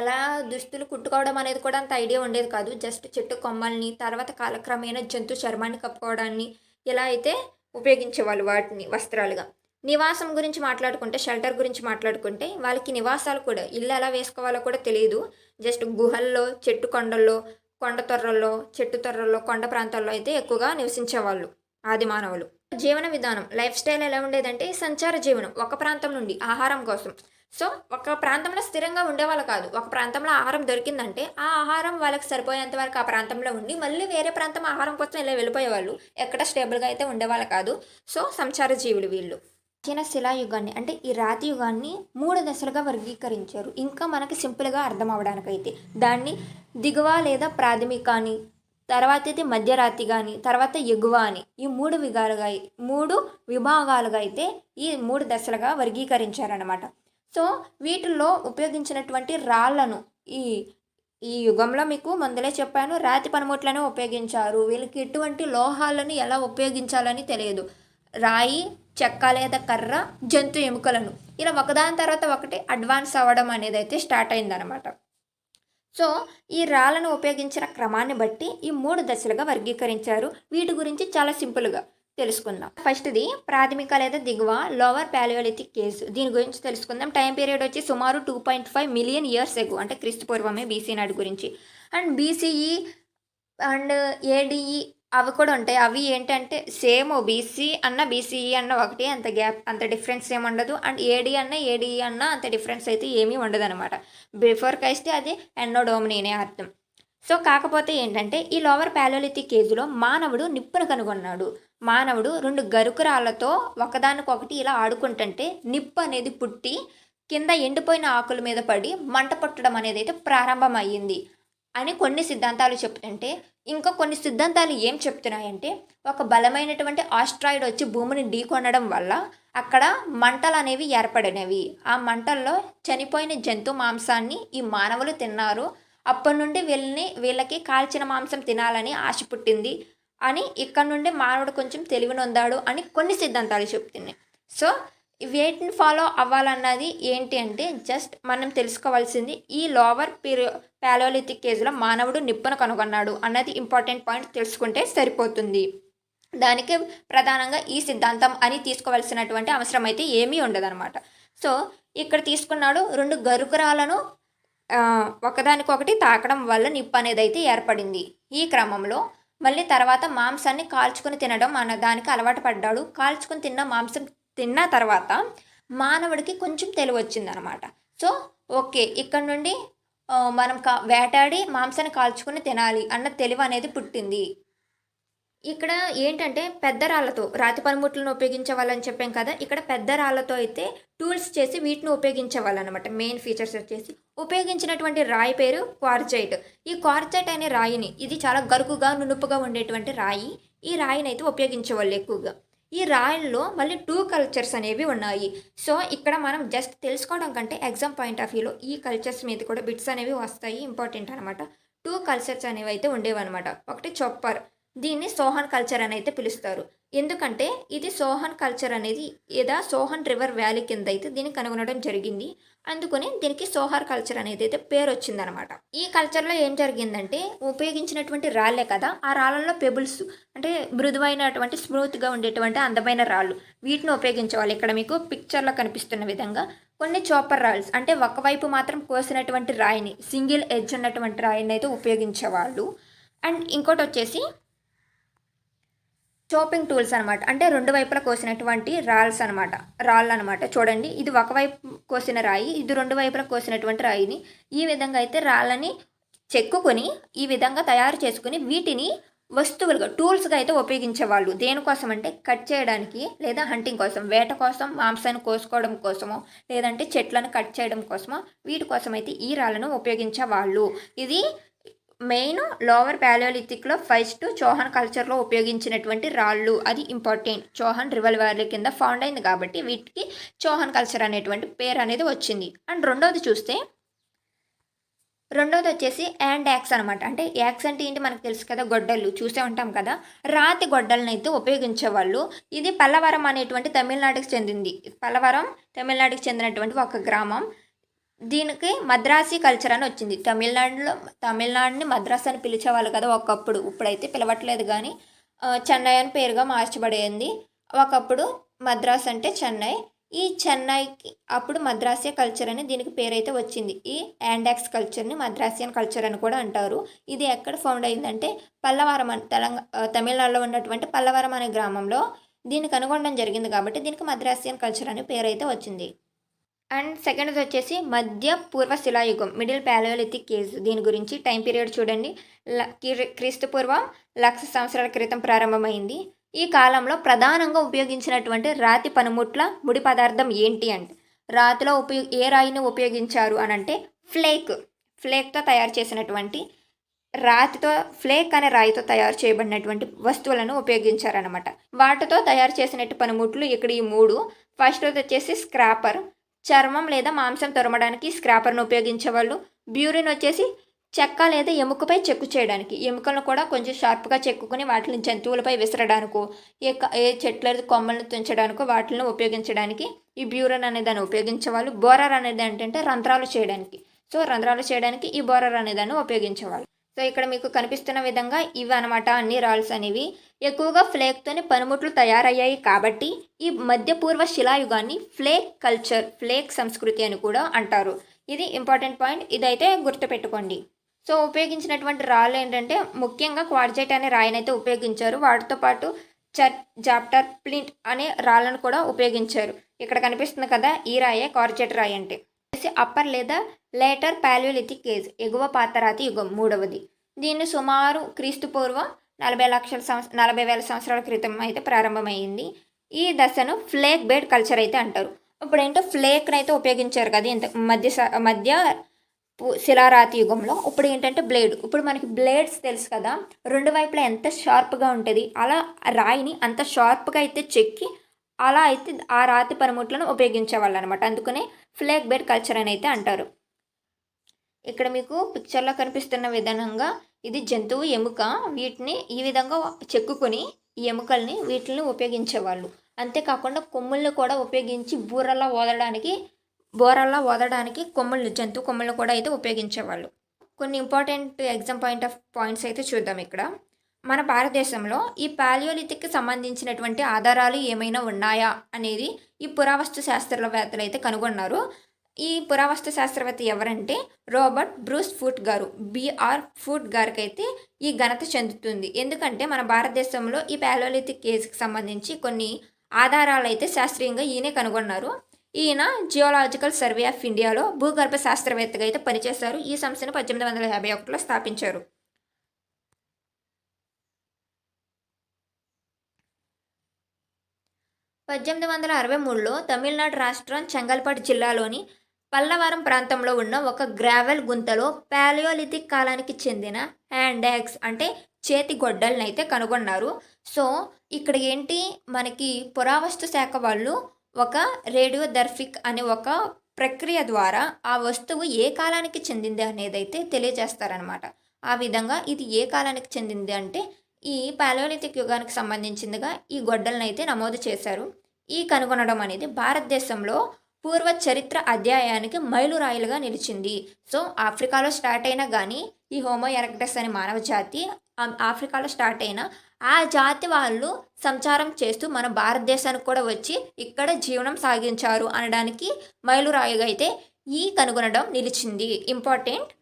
ఎలా దుస్తులు కుట్టుకోవడం అనేది కూడా అంత ఐడియా ఉండేది కాదు. జస్ట్ చెట్టు కొమ్మల్ని, తర్వాత కాలక్రమేణా జంతు చర్మాన్ని కప్పుకోవడాన్ని ఇలా అయితే ఉపయోగించేవాళ్ళు వాటిని వస్త్రాలుగా. నివాసం గురించి మాట్లాడుకుంటే, షెల్టర్ గురించి మాట్లాడుకుంటే వాళ్ళకి నివాసాలు కూడా, ఇల్లు ఎలా వేసుకోవాలో కూడా తెలియదు. జస్ట్ గుహల్లో, చెట్టు కొండల్లో, కొండ తొర్రల్లో, చెట్టు తొర్రల్లో, కొండ ప్రాంతాల్లో అయితే ఎక్కువగా నివసించేవాళ్ళు ఆది మానవులు. జీవన విధానం, లైఫ్ స్టైల్ ఎలా ఉండేదంటే సంచార జీవనం. ఒక ప్రాంతం నుండి ఆహారం కోసం సో ఒక ప్రాంతంలో స్థిరంగా ఉండేవాళ్ళు కాదు. ఒక ప్రాంతంలో ఆహారం దొరికిందంటే ఆ ఆహారం వాళ్ళకి సరిపోయేంత వరకు ఆ ప్రాంతంలో ఉండి మళ్ళీ వేరే ప్రాంతం ఆహారం కోసం ఇలా వెళ్ళిపోయేవాళ్ళు. ఎక్కడ స్టేబుల్గా అయితే ఉండేవాళ్ళు కాదు. సో సంచార జీవులు వీళ్ళు. ప్రాచీన శిలాయుగాన్ని అంటే ఈ రాతి యుగాన్ని 3 దశలుగా వర్గీకరించారు. ఇంకా మనకి సింపుల్గా అర్థం అవ్వడానికైతే దాన్ని దిగువ లేదా ప్రాథమిక అని, తర్వాత అయితే మధ్యరాతి కానీ, తర్వాత ఎగువ అని, ఈ 3 విభాగాలుగా అయితే ఈ 3 దశలుగా వర్గీకరించారనమాట. సో వీటిల్లో ఉపయోగించినటువంటి రాళ్లను ఈ ఈ యుగంలో మీకు ముందలే చెప్పాను, రాతి పనిముట్లను ఉపయోగించారు. వీళ్ళకి ఎటువంటి లోహాలను ఎలా ఉపయోగించాలని తెలియదు. రాయి, చెక్క లేదా కర్ర, జంతు ఎముకలను ఇలా ఒకదాని తర్వాత ఒకటి అడ్వాన్స్ అవ్వడం అనేది అయితే స్టార్ట్ అయిందనమాట. సో ఈ రాళ్ళను ఉపయోగించిన క్రమాన్ని బట్టి ఈ 3 దశలుగా వర్గీకరించారు. వీటి గురించి చాలా సింపుల్గా తెలుసుకుందాం. ఫస్ట్ది ప్రాథమిక లేదా దిగువ లోవర్ పాలియోలిథిక్ ఏజ్. దీని గురించి తెలుసుకుందాం. టైం పీరియడ్ వచ్చి సుమారు 2.5 మిలియన్ ఇయర్స్ ఎగో అంటే క్రీస్తు పూర్వమే, బీసీ నాటి గురించి. అండ్ బీసీఈ అండ్ ఏడిఈ అవి కూడా ఉంటాయి. అవి ఏంటంటే సేమ్ బీసీ అన్న బీసీఈ అన్న ఒకటి, అంత గ్యాప్ అంత డిఫరెన్స్ ఏమి ఉండదు. అండ్ ఏడి అన్న ఏడిఈ అన్న అంత డిఫరెన్స్ అయితే ఏమీ ఉండదు అనమాట. బిఫోర్ క్రైస్ట్ అది ఎన్నో డోమినీనే అర్థం. సో కాకపోతే ఏంటంటే ఈ లోవర్ పాలియోలిథిక్ ఏజ్లో మానవుడు నిప్పును కనుగొన్నాడు. మానవుడు 2 గరుకురాళ్లతో ఒకదానికొకటి ఇలా ఆడుకుంటుంటే నిప్పు అనేది పుట్టి కింద ఎండిపోయిన ఆకుల మీద పడి మంట పట్టడం అనేది అయితే ప్రారంభమయ్యింది అని కొన్ని సిద్ధాంతాలు చెప్తుంటే, ఇంకా కొన్ని సిద్ధాంతాలు ఏం చెప్తున్నాయంటే ఒక బలమైనటువంటి ఆస్ట్రాయిడ్ వచ్చి భూమిని ఢీకొనడం వల్ల అక్కడ మంటలు అనేవి ఏర్పడినవి. ఆ మంటల్లో చనిపోయిన జంతు మాంసాన్ని ఈ మానవులు తిన్నారు. అప్పటి నుండి వీళ్ళకి కాల్చిన మాంసం తినాలని ఆశ పుట్టింది అని ఇక్కడ నుండి మానవుడు కొంచెం తెలివినొందాడు అని కొన్ని సిద్ధాంతాలు చెప్తున్నాయి. సో వేటిని ఫాలో అవ్వాలన్నది ఏంటి అంటే జస్ట్ మనం తెలుసుకోవాల్సింది ఈ లోవర్ పాలియోలిథిక్ ఏజ్లో మానవుడు నిప్పును కనుగొన్నాడు అన్నది ఇంపార్టెంట్ పాయింట్ తెలుసుకుంటే సరిపోతుంది. దానికి ప్రధానంగా ఈ సిద్ధాంతం అని తీసుకోవాల్సినటువంటి అవసరం అయితే ఏమీ ఉండదన్నమాట. సో ఇక్కడ తీసుకున్నాడు 2 గరుకురాలను ఒకదానికొకటి తాకడం వల్ల నిప్పు అనేది అయితే ఏర్పడింది. ఈ క్రమంలో మళ్ళీ తర్వాత మాంసాన్ని కాల్చుకొని తినడం అన్న దానికి అలవాటు పడ్డాడు. కాల్చుకొని తిన్న మాంసం తిన్న తర్వాత మానవుడికి కొంచెం తెలివి వచ్చిందనమాట. సో ఓకే, ఇక్కడ నుండి మనం వేటాడి మాంసాన్ని కాల్చుకొని తినాలి అన్న తెలివి అనేది పుట్టింది. ఇక్కడ ఏంటంటే పెద్ద రాళ్ళతో రాతి పనిముట్లను ఉపయోగించే వాళ్ళని చెప్పాం కదా, ఇక్కడ పెద్ద రాళ్ళతో అయితే టూల్స్ చేసి వీటిని ఉపయోగించే వాళ్ళనమాట. మెయిన్ ఫీచర్స్ వచ్చేసి ఉపయోగించినటువంటి రాయి పేరు క్వార్జైట్. ఈ క్వార్జైట్ అనే రాయిని, ఇది చాలా గరుకుగా నునుపుగా ఉండేటువంటి రాయి, ఈ రాయిని అయితే ఉపయోగించేవాళ్ళు ఎక్కువగా. ఈ రాయిల్లో మళ్ళీ 2 కల్చర్స్ అనేవి ఉన్నాయి. సో ఇక్కడ మనం జస్ట్ తెలుసుకోవడం కంటే ఎగ్జామ్ పాయింట్ ఆఫ్ వ్యూలో ఈ కల్చర్స్ మీద కూడా బిట్స్ అనేవి వస్తాయి, ఇంపార్టెంట్ అనమాట. 2 కల్చర్స్ అనేవి అయితే ఉండేవన్నమాట. ఒకటి చొప్పర్, దీన్ని సోహన్ కల్చర్ అని అయితే పిలుస్తారు. ఎందుకంటే ఇది సోహన్ కల్చర్ అనేది ఏదా సోహన్ రివర్ వ్యాలీ కింద అయితే దీన్ని కనుగొనడం జరిగింది. అందుకని దీనికి సోహర్ కల్చర్ అనేది అయితే పేరు వచ్చిందనమాట. ఈ కల్చర్లో ఏం జరిగిందంటే ఉపయోగించినటువంటి రాళ్ళే కదా, ఆ రాళ్ళల్లో పెబుల్స్ అంటే మృదువైనటువంటి స్మూత్గా ఉండేటువంటి అందమైన రాళ్ళు, వీటిని ఉపయోగించేవాళ్ళు. ఇక్కడ మీకు పిక్చర్లో కనిపిస్తున్న విధంగా కొన్ని చాపర్ రాల్స్ అంటే ఒకవైపు మాత్రం కోసినటువంటి రాయిని, సింగిల్ ఎడ్జ్ ఉన్నటువంటి రాయిని అయితే ఉపయోగించేవాళ్ళు. అండ్ ఇంకోటి వచ్చేసి చాపింగ్ టూల్స్ అనమాట. అంటే 2 వైపులా కోసినటువంటి రాళ్ళు అనమాట. చూడండి, ఇది ఒకవైపు కోసిన రాయి, ఇది 2 వైపులా కోసినటువంటి రాయిని ఈ విధంగా అయితే రాళ్ళని చెక్కుకొని ఈ విధంగా తయారు చేసుకుని వీటిని వస్తువులుగా టూల్స్గా అయితే ఉపయోగించేవాళ్ళు. దేనికోసం అంటే కట్ చేయడానికి లేదా హంటింగ్ కోసం, వేట కోసం, మాంసాన్ని కోసుకోవడం కోసమో లేదంటే చెట్లను కట్ చేయడం కోసమో వీటి కోసం అయితే ఈ రాళ్ళను ఉపయోగించేవాళ్ళు. ఇది మెయిన్ లోవర్ పాలియోలిథిక్లో ఫస్ట్ చోహన్ కల్చర్లో ఉపయోగించినటువంటి రాళ్ళు, అది ఇంపార్టెంట్. చోహన్ రివర్ వ్యాలీ కింద ఫౌండ్ అయింది కాబట్టి వీటికి చోహన్ కల్చర్ అనేటువంటి పేరు అనేది వచ్చింది. అండ్ రెండోది వచ్చేసి యాండ్ యాక్స్ అనమాట. అంటే యాక్స్ అంటే ఏంటి మనకు తెలుసు కదా, గొడ్డళ్ళు చూసే ఉంటాం కదా, రాతి గొడ్డలను అయితే ఉపయోగించేవాళ్ళు. ఇది పల్లవరం అనేటువంటి తమిళనాడుకి చెందింది. పల్లవరం తమిళనాడుకి చెందినటువంటి ఒక గ్రామం. దీనికి మద్రాసీ కల్చర్ అని వచ్చింది. తమిళనాడుని మద్రాస్ అని పిలిచేవాళ్ళు కదా ఒకప్పుడు, ఇప్పుడైతే పిలవట్లేదు కానీ చెన్నై అని పేరుగా మార్చబడింది. ఒకప్పుడు మద్రాస్ అంటే చెన్నై, ఈ చెన్నైకి అప్పుడు మద్రాసియా కల్చర్ అని దీనికి పేరైతే వచ్చింది. ఈ యాండాక్స్ కల్చర్ని మద్రాసియన్ కల్చర్ అని కూడా అంటారు. ఇది ఎక్కడ ఫౌండ్ అయిందంటే పల్లవరం తమిళనాడులో ఉన్నటువంటి పల్లవరం అనే గ్రామంలో దీన్ని కనుగొనడం జరిగింది కాబట్టి దీనికి మద్రాసియన్ కల్చర్ అనే పేరైతే వచ్చింది. అండ్ సెకండ్ది వచ్చేసి మధ్య పూర్వ శిలాయుగం, మిడిల్ పాలియోలిథిక్ ఏజ్. దీని గురించి టైం పీరియడ్ చూడండి. క్రీస్తు పూర్వం 1,00,000 సంవత్సరాల క్రితం ప్రారంభమైంది. ఈ కాలంలో ప్రధానంగా ఉపయోగించినటువంటి రాతి పనిముట్ల ముడి పదార్థం ఏంటి అంటే, రాతిలో ఏ రాయిని ఉపయోగించారు అని అంటే ఫ్లేక్తో తయారు చేసినటువంటి, రాతితో ఫ్లేక్ అనే రాయితో తయారు చేయబడినటువంటి వస్తువులను ఉపయోగించారనమాట. వాటితో తయారు చేసినట్టు పనిముట్లు ఇక్కడ ఈ 3. ఫస్ట్ వచ్చేసి స్క్రాపర్, చర్మం లేదా మాంసం తొరమడానికి స్క్రాపర్ను ఉపయోగించేవాళ్ళు. బ్యూరిన్ వచ్చేసి చెక్క లేదా ఎముకపై చెక్కు చేయడానికి, ఎముకలను కూడా కొంచెం షార్ప్గా చెక్కుని వాటిని జంతువులపై విసరడానికో, ఏ చెట్ల కొమ్మలను తుంచడానికో వాటిని ఉపయోగించడానికి ఈ బ్యూరిన్ అనే దాన్ని ఉపయోగించేవాళ్ళు. బోరర్ అనేది ఏంటంటే రంధ్రాలు చేయడానికి. సో రంధ్రాలు చేయడానికి ఈ బోరర్ అనే దాన్ని ఉపయోగించేవాళ్ళు. సో ఇక్కడ మీకు కనిపిస్తున్న విధంగా ఇవి అనమాట అన్ని రాల్స్ అనేవి. ఎక్కువగా ఫ్లేక్తోనే పనిముట్లు తయారయ్యాయి కాబట్టి ఈ మధ్యపూర్వ శిలాయుగాన్ని ఫ్లేక్ కల్చర్, ఫ్లేక్ సంస్కృతి అని కూడా అంటారు. ఇది ఇంపార్టెంట్ పాయింట్, ఇదైతే గుర్తుపెట్టుకోండి. సో ఉపయోగించినటువంటి రాళ్ళు ఏంటంటే ముఖ్యంగా క్వార్జైట్ అనే రాయినైతే ఉపయోగించారు. వాటితో పాటు జాప్టర్, ప్లింట్ అనే రాళ్ళను కూడా ఉపయోగించారు. ఇక్కడ కనిపిస్తుంది కదా, ఈ రాయే క్వార్జైట్ రాయి అంటే. అప్పర్ లేదా లేటర్ పాలియోలిథిక్ ఏజ్, ఎగువ పాతరాతి యుగం 3వది. దీన్ని సుమారు క్రీస్తు పూర్వం 40,000 సంవత్సరాల క్రితం అయితే ప్రారంభమైంది. ఈ దశను ఫ్లేక్ బెడ్ కల్చర్ అయితే అంటారు. ఇప్పుడు ఏంటో ఫ్లేక్ని అయితే ఉపయోగించారు కదా ఇంత మధ్య శిలారాతి యుగంలో. ఇప్పుడు ఏంటంటే బ్లేడ్. ఇప్పుడు మనకి బ్లేడ్స్ తెలుసు కదా, రెండు వైపులా ఎంత షార్ప్గా ఉంటుంది, అలా రాయిని అంత షార్ప్గా అయితే చెక్కి అలా అయితే ఆ రాతి పనిముట్లను ఉపయోగించేవాళ్ళు అనమాట. అందుకనే ఫ్లేక్ బెడ్ కల్చర్ అని అయితే అంటారు. ఇక్కడ మీకు పిక్చర్లో కనిపిస్తున్న విధంగా ఇది జంతువు ఎముక. వీటిని ఈ విధంగా చెక్కుకొని ఈ ఎముకల్ని వీటిని ఉపయోగించేవాళ్ళు. అంతేకాకుండా కొమ్ములను కూడా ఉపయోగించి బోరల్లా ఓదడానికి జంతువు కొమ్ములను కూడా అయితే ఉపయోగించేవాళ్ళు. కొన్ని ఇంపార్టెంట్ ఎగ్జామ్ పాయింట్స్ అయితే చూద్దాం ఇక్కడ. మన భారతదేశంలో ఈ పాలియోలిథిక్కి సంబంధించినటువంటి ఆధారాలు ఏమైనా ఉన్నాయా అనేది ఈ పురావస్తు శాస్త్రవేత్తలు అయితే కనుగొన్నారు. ఈ పురావస్తు శాస్త్రవేత్త ఎవరంటే రాబర్ట్ బ్రూస్ ఫుట్ గారు, బిఆర్ ఫుట్ గారికి అయితే ఈ ఘనత చెందుతుంది. ఎందుకంటే మన భారతదేశంలో ఈ పాలియోలిథిక్ ఏజ్కి సంబంధించి కొన్ని ఆధారాలు అయితే శాస్త్రీయంగా ఈయనే కనుగొన్నారు. ఈయన జియోలాజికల్ సర్వే ఆఫ్ ఇండియాలో భూగర్భ శాస్త్రవేత్తగా అయితే పనిచేశారు. ఈ సంస్థను 1851లో స్థాపించారు. 1863లో తమిళనాడు రాష్ట్రం చెంగల్పట్టు జిల్లాలోని పల్లవరం ప్రాంతంలో ఉన్న ఒక గ్రావెల్ గుంతలో పాలియోలిథిక్ కాలానికి చెందిన హ్యాండ్ యాక్స్ అంటే చేతి గొడ్డలను అయితే కనుగొన్నారు. సో ఇక్కడ ఏంటి, మనకి పురావస్తు శాఖ వాళ్ళు ఒక రేడియోదర్ఫిక్ అనే ఒక ప్రక్రియ ద్వారా ఆ వస్తువు ఏ కాలానికి చెందింది అనేది అయితే తెలియజేస్తారనమాట. ఆ విధంగా ఇది ఏ కాలానికి చెందింది అంటే ఈ పాలియోలిథిక్ యుగానికి సంబంధించిందిగా ఈ గొడ్డలను అయితే నమోదు చేశారు. ఈ కనుగొనడం అనేది భారతదేశంలో పూర్వ చరిత్ర అధ్యాయానికి మైలురాయిలుగా నిలిచింది. సో ఆఫ్రికాలో స్టార్ట్ అయినా కానీ ఈ హోమో ఎరెక్టస్ అనే మానవ జాతి ఆఫ్రికాలో స్టార్ట్ అయిన ఆ జాతి వాళ్ళు సంచారం చేస్తూ మన భారతదేశానికి కూడా వచ్చి ఇక్కడ జీవనం సాగించారు అనడానికి మైలురాయిగా అయితే ఈ కనుగొనడం నిలిచింది. ఇంపార్టెంట్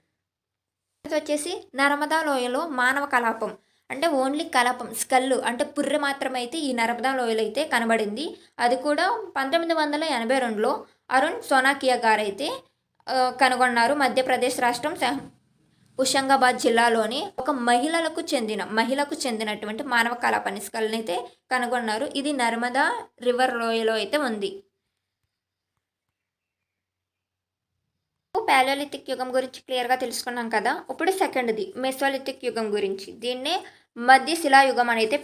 వచ్చేసి నర్మదా లోయలో మానవ కలాపం అంటే ఓన్లీ కలాపం, స్కల్లు అంటే పుర్రె మాత్రమైతే ఈ నర్మదా లోయలో అయితే కనబడింది. అది కూడా 1982లో అరుణ్ సోనాకియా గారైతే కనుగొన్నారు. మధ్యప్రదేశ్ రాష్ట్రం హుషంగాబాద్ జిల్లాలోని ఒక మహిళకు చెందినటువంటి మానవ కలాపాన్ని స్కల్ని అయితే కనుగొన్నారు. ఇది నర్మదా రివర్ లోయలో అయితే ఉంది. పాలియోలిథిక్ యుగం గురించి క్లియర్గా తెలుసుకున్నాం కదా. ఇప్పుడు సెకండ్ది మెసోలిథిక్ యుగం గురించి. దీన్నే మధ్య శిలాయుగం అని అయితే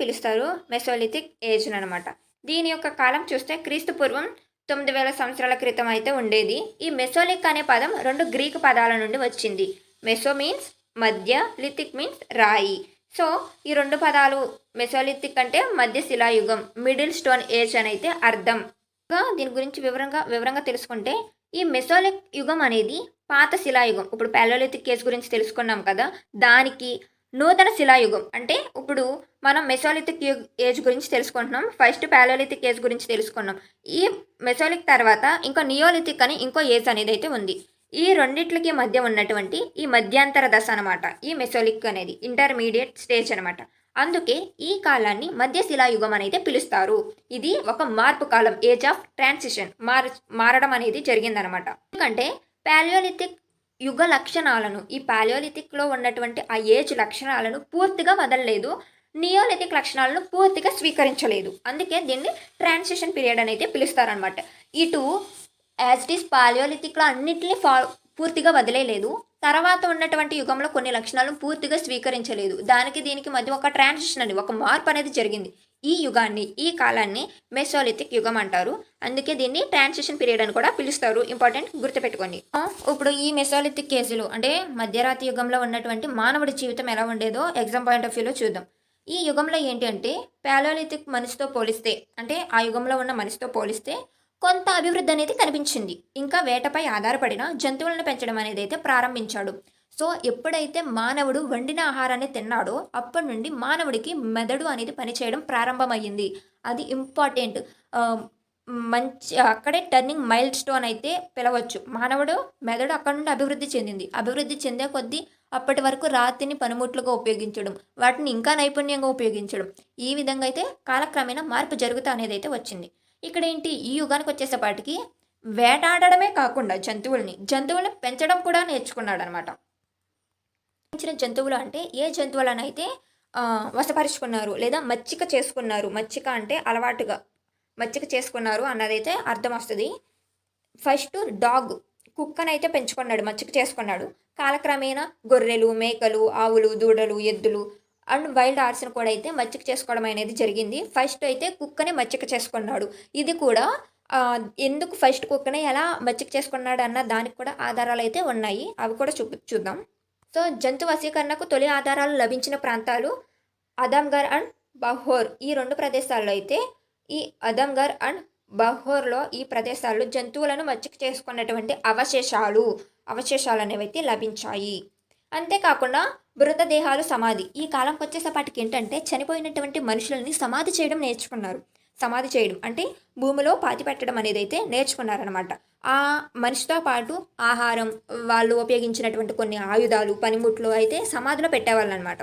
పిలుస్తారు. మెసోలిథిక్ ఏజ్ అనమాట. దీని యొక్క కాలం చూస్తే క్రీస్తు పూర్వం 9,000 సంవత్సరాల క్రితం అయితే ఉండేది. ఈ మెసోలిక్ అనే పదం 2 గ్రీకు పదాల నుండి వచ్చింది. మెసో మీన్స్ మధ్య, లిథిక్ మీన్స్ రాయి. సో ఈ 2 పదాలు మెసోలిథిక్ అంటే మధ్య శిలాయుగం, మిడిల్ స్టోన్ ఏజ్ అని అయితే అర్థం. దీని గురించి వివరంగా తెలుసుకుంటే ఈ మెసోలిక్ యుగం అనేది పాత శిలాయుగం. ఇప్పుడు పాలియోలిథిక్ ఏజ్ గురించి తెలుసుకున్నాం కదా, దానికి నూతన శిలాయుగం అంటే ఇప్పుడు మనం మెసోలిథిక్ ఏజ్ గురించి తెలుసుకుంటున్నాం. ఫస్ట్ పాలియోలిథిక్ ఏజ్ గురించి తెలుసుకున్నాం. ఈ మెసోలిక్ తర్వాత ఇంకో నియోలిథిక్ అని ఇంకో ఏజ్ అనేది అయితే ఉంది. ఈ రెండిట్లకి మధ్య ఉన్నటువంటి ఈ మధ్యాంతర దశ అనమాట ఈ మెసోలిక్ అనేది, ఇంటర్మీడియట్ స్టేజ్ అనమాట. అందుకే ఈ కాలాన్ని మధ్యశిలాయుగం అని అయితే పిలుస్తారు. ఇది ఒక మార్పు కాలం, ఏజ్ ఆఫ్ ట్రాన్సిషన్, మారడం అనేది జరిగిందనమాట. ఎందుకంటే పాలియోలిథిక్ యుగ లక్షణాలను, ఈ పాలియోలిథిక్లో ఉన్నటువంటి ఆ ఏజ్ లక్షణాలను పూర్తిగా వదలలేదు, నియోలిథిక్ లక్షణాలను పూర్తిగా స్వీకరించలేదు. అందుకే దీన్ని ట్రాన్సిషన్ పీరియడ్ అని అయితే పిలుస్తారనమాట. ఇటు యాజ్ ఇట్ ఈస్ పాలియోలిథిక్లో అన్నింటినీ పూర్తిగా వదిలేయలేదు, తర్వాత ఉన్నటువంటి యుగంలో కొన్ని లక్షణాలను పూర్తిగా స్వీకరించలేదు. దానికి దీనికి మధ్య ఒక ట్రాన్సిషన్ అని, ఒక మార్పు అనేది జరిగింది. ఈ యుగాన్ని, ఈ కాలాన్ని మెసోలిథిక్ యుగం అంటారు. అందుకే దీన్ని ట్రాన్సిషన్ పీరియడ్ అని కూడా పిలుస్తారు. ఇంపార్టెంట్, గుర్తుపెట్టుకోండి. ఇప్పుడు ఈ మెసోలిథిక్ కేసులు అంటే మధ్యరాతి యుగంలో ఉన్నటువంటి మానవుడి జీవితం ఎలా ఉండేదో ఎగ్జామ్ పాయింట్ ఆఫ్ వ్యూలో చూద్దాం. ఈ యుగంలో ఏంటి అంటే పాలియోలిథిక్ మనిషితో పోలిస్తే, అంటే ఆ యుగంలో ఉన్న మనిషితో పోలిస్తే కొంత అభివృద్ధి అనేది కనిపించింది. ఇంకా వేటపై ఆధారపడిన జంతువులను పెంచడం అనేది అయితే ప్రారంభించాడు. సో ఎప్పుడైతే మానవుడు వండిన ఆహారాన్ని తిన్నాడో అప్పటి నుండి మానవుడికి మెదడు అనేది పనిచేయడం ప్రారంభమయ్యింది. అది ఇంపార్టెంట్, మంచి అక్కడే టర్నింగ్ మైల్ స్టోన్ అయితే పిలవచ్చు. మానవుడు మెదడు అక్కడ నుండి అభివృద్ధి చెందింది. అభివృద్ధి చెందే కొద్దీ అప్పటి వరకు రాతిని పనిముట్లుగా ఉపయోగించడం, వాటిని ఇంకా నైపుణ్యంగా ఉపయోగించడం, ఈ విధంగా అయితే కాలక్రమేణా మార్పు జరుగుతా అనేది అయితే వచ్చింది. ఇక్కడ ఏంటి, ఈ యుగానికి వచ్చేసేపాటికి వేటాడడమే కాకుండా జంతువుల్ని పెంచడం కూడా నేర్చుకున్నాడు అనమాట. పెంచిన జంతువులు అంటే ఏ జంతువులనైతే వశపరుచుకున్నారు లేదా మచ్చిక చేసుకున్నారు, మచ్చిక అంటే అలవాటుగా మచ్చిక చేసుకున్నారు అన్నదైతే అర్థం వస్తుంది. ఫస్ట్ డాగ్, కుక్కనైతే పెంచుకున్నాడు, మచ్చిక చేసుకున్నాడు. కాలక్రమేణా గొర్రెలు, మేకలు, ఆవులు, దూడలు, ఎద్దులు అండ్ వైల్డ్ ఆర్ట్స్ని కూడా అయితే మచ్చిక చేసుకోవడం అనేది జరిగింది. ఫస్ట్ అయితే కుక్కని మచ్చిక చేసుకున్నాడు. ఇది కూడా ఎందుకు ఫస్ట్ కుక్కని ఎలా మచ్చిక చేసుకున్నాడు అన్న దానికి కూడా ఆధారాలు అయితే ఉన్నాయి. అవి కూడా చూద్దాం. సో జంతు వశీకరణకు తొలి ఆధారాలు లభించిన ప్రాంతాలు అదమ్గర్ అండ్ బహోర్. ఈ రెండు ప్రదేశాల్లో అయితే, ఈ అదమ్గర్ అండ్ బహోర్లో ఈ ప్రదేశాల్లో జంతువులను మచ్చిక చేసుకున్నటువంటి అవశేషాలు అనేవి అయితే లభించాయి. అంతేకాకుండా మృతదేహాలు సమాధి. ఈ కాలంకి వచ్చేసేపాటికి ఏంటంటే చనిపోయినటువంటి మనుషులని సమాధి చేయడం నేర్చుకున్నారు. సమాధి చేయడం అంటే భూమిలో పాతి పెట్టడం అనేది అయితే నేర్చుకున్నారనమాట. ఆ మనిషితో పాటు ఆహారం, వాళ్ళు ఉపయోగించినటువంటి కొన్ని ఆయుధాలు, పనిముట్లు అయితే సమాధిలో పెట్టేవాళ్ళు అనమాట.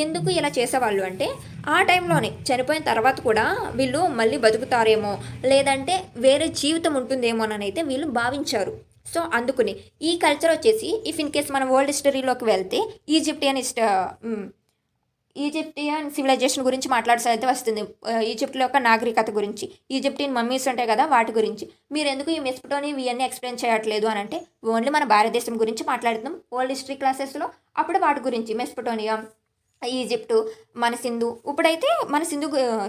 ఎందుకు ఇలా చేసేవాళ్ళు అంటే ఆ టైంలోనే చనిపోయిన తర్వాత కూడా వీళ్ళు మళ్ళీ బతుకుతారేమో, లేదంటే వేరే జీవితం ఉంటుందేమోనని అయితే వీళ్ళు భావించారు. సో అందుకుని ఈ కల్చర్ వచ్చేసి, ఇఫ్ ఇన్ కేస్ మనం వరల్డ్ హిస్టరీలోకి వెళ్తే ఈజిప్టియన్ సివిలైజేషన్ గురించి మాట్లాడాల్సి వస్తుంది. ఈజిప్ట్లో యొక్క నాగరికత గురించి, ఈజిప్టియన్ మమ్మీస్ ఉంటాయి కదా, వాటి గురించి. మీరు ఎందుకు ఈ మెస్పటోనియా ఇవన్నీ ఎక్స్ప్లెయిన్ చేయట్లేదు అని అంటే, ఓన్లీ మన భారతదేశం గురించి మాట్లాడుతాం వరల్డ్ హిస్టరీ క్లాసెస్లో. అప్పుడు వాటి గురించి మెస్పటోనియా, ఈజిప్టు, మన ఇప్పుడైతే మన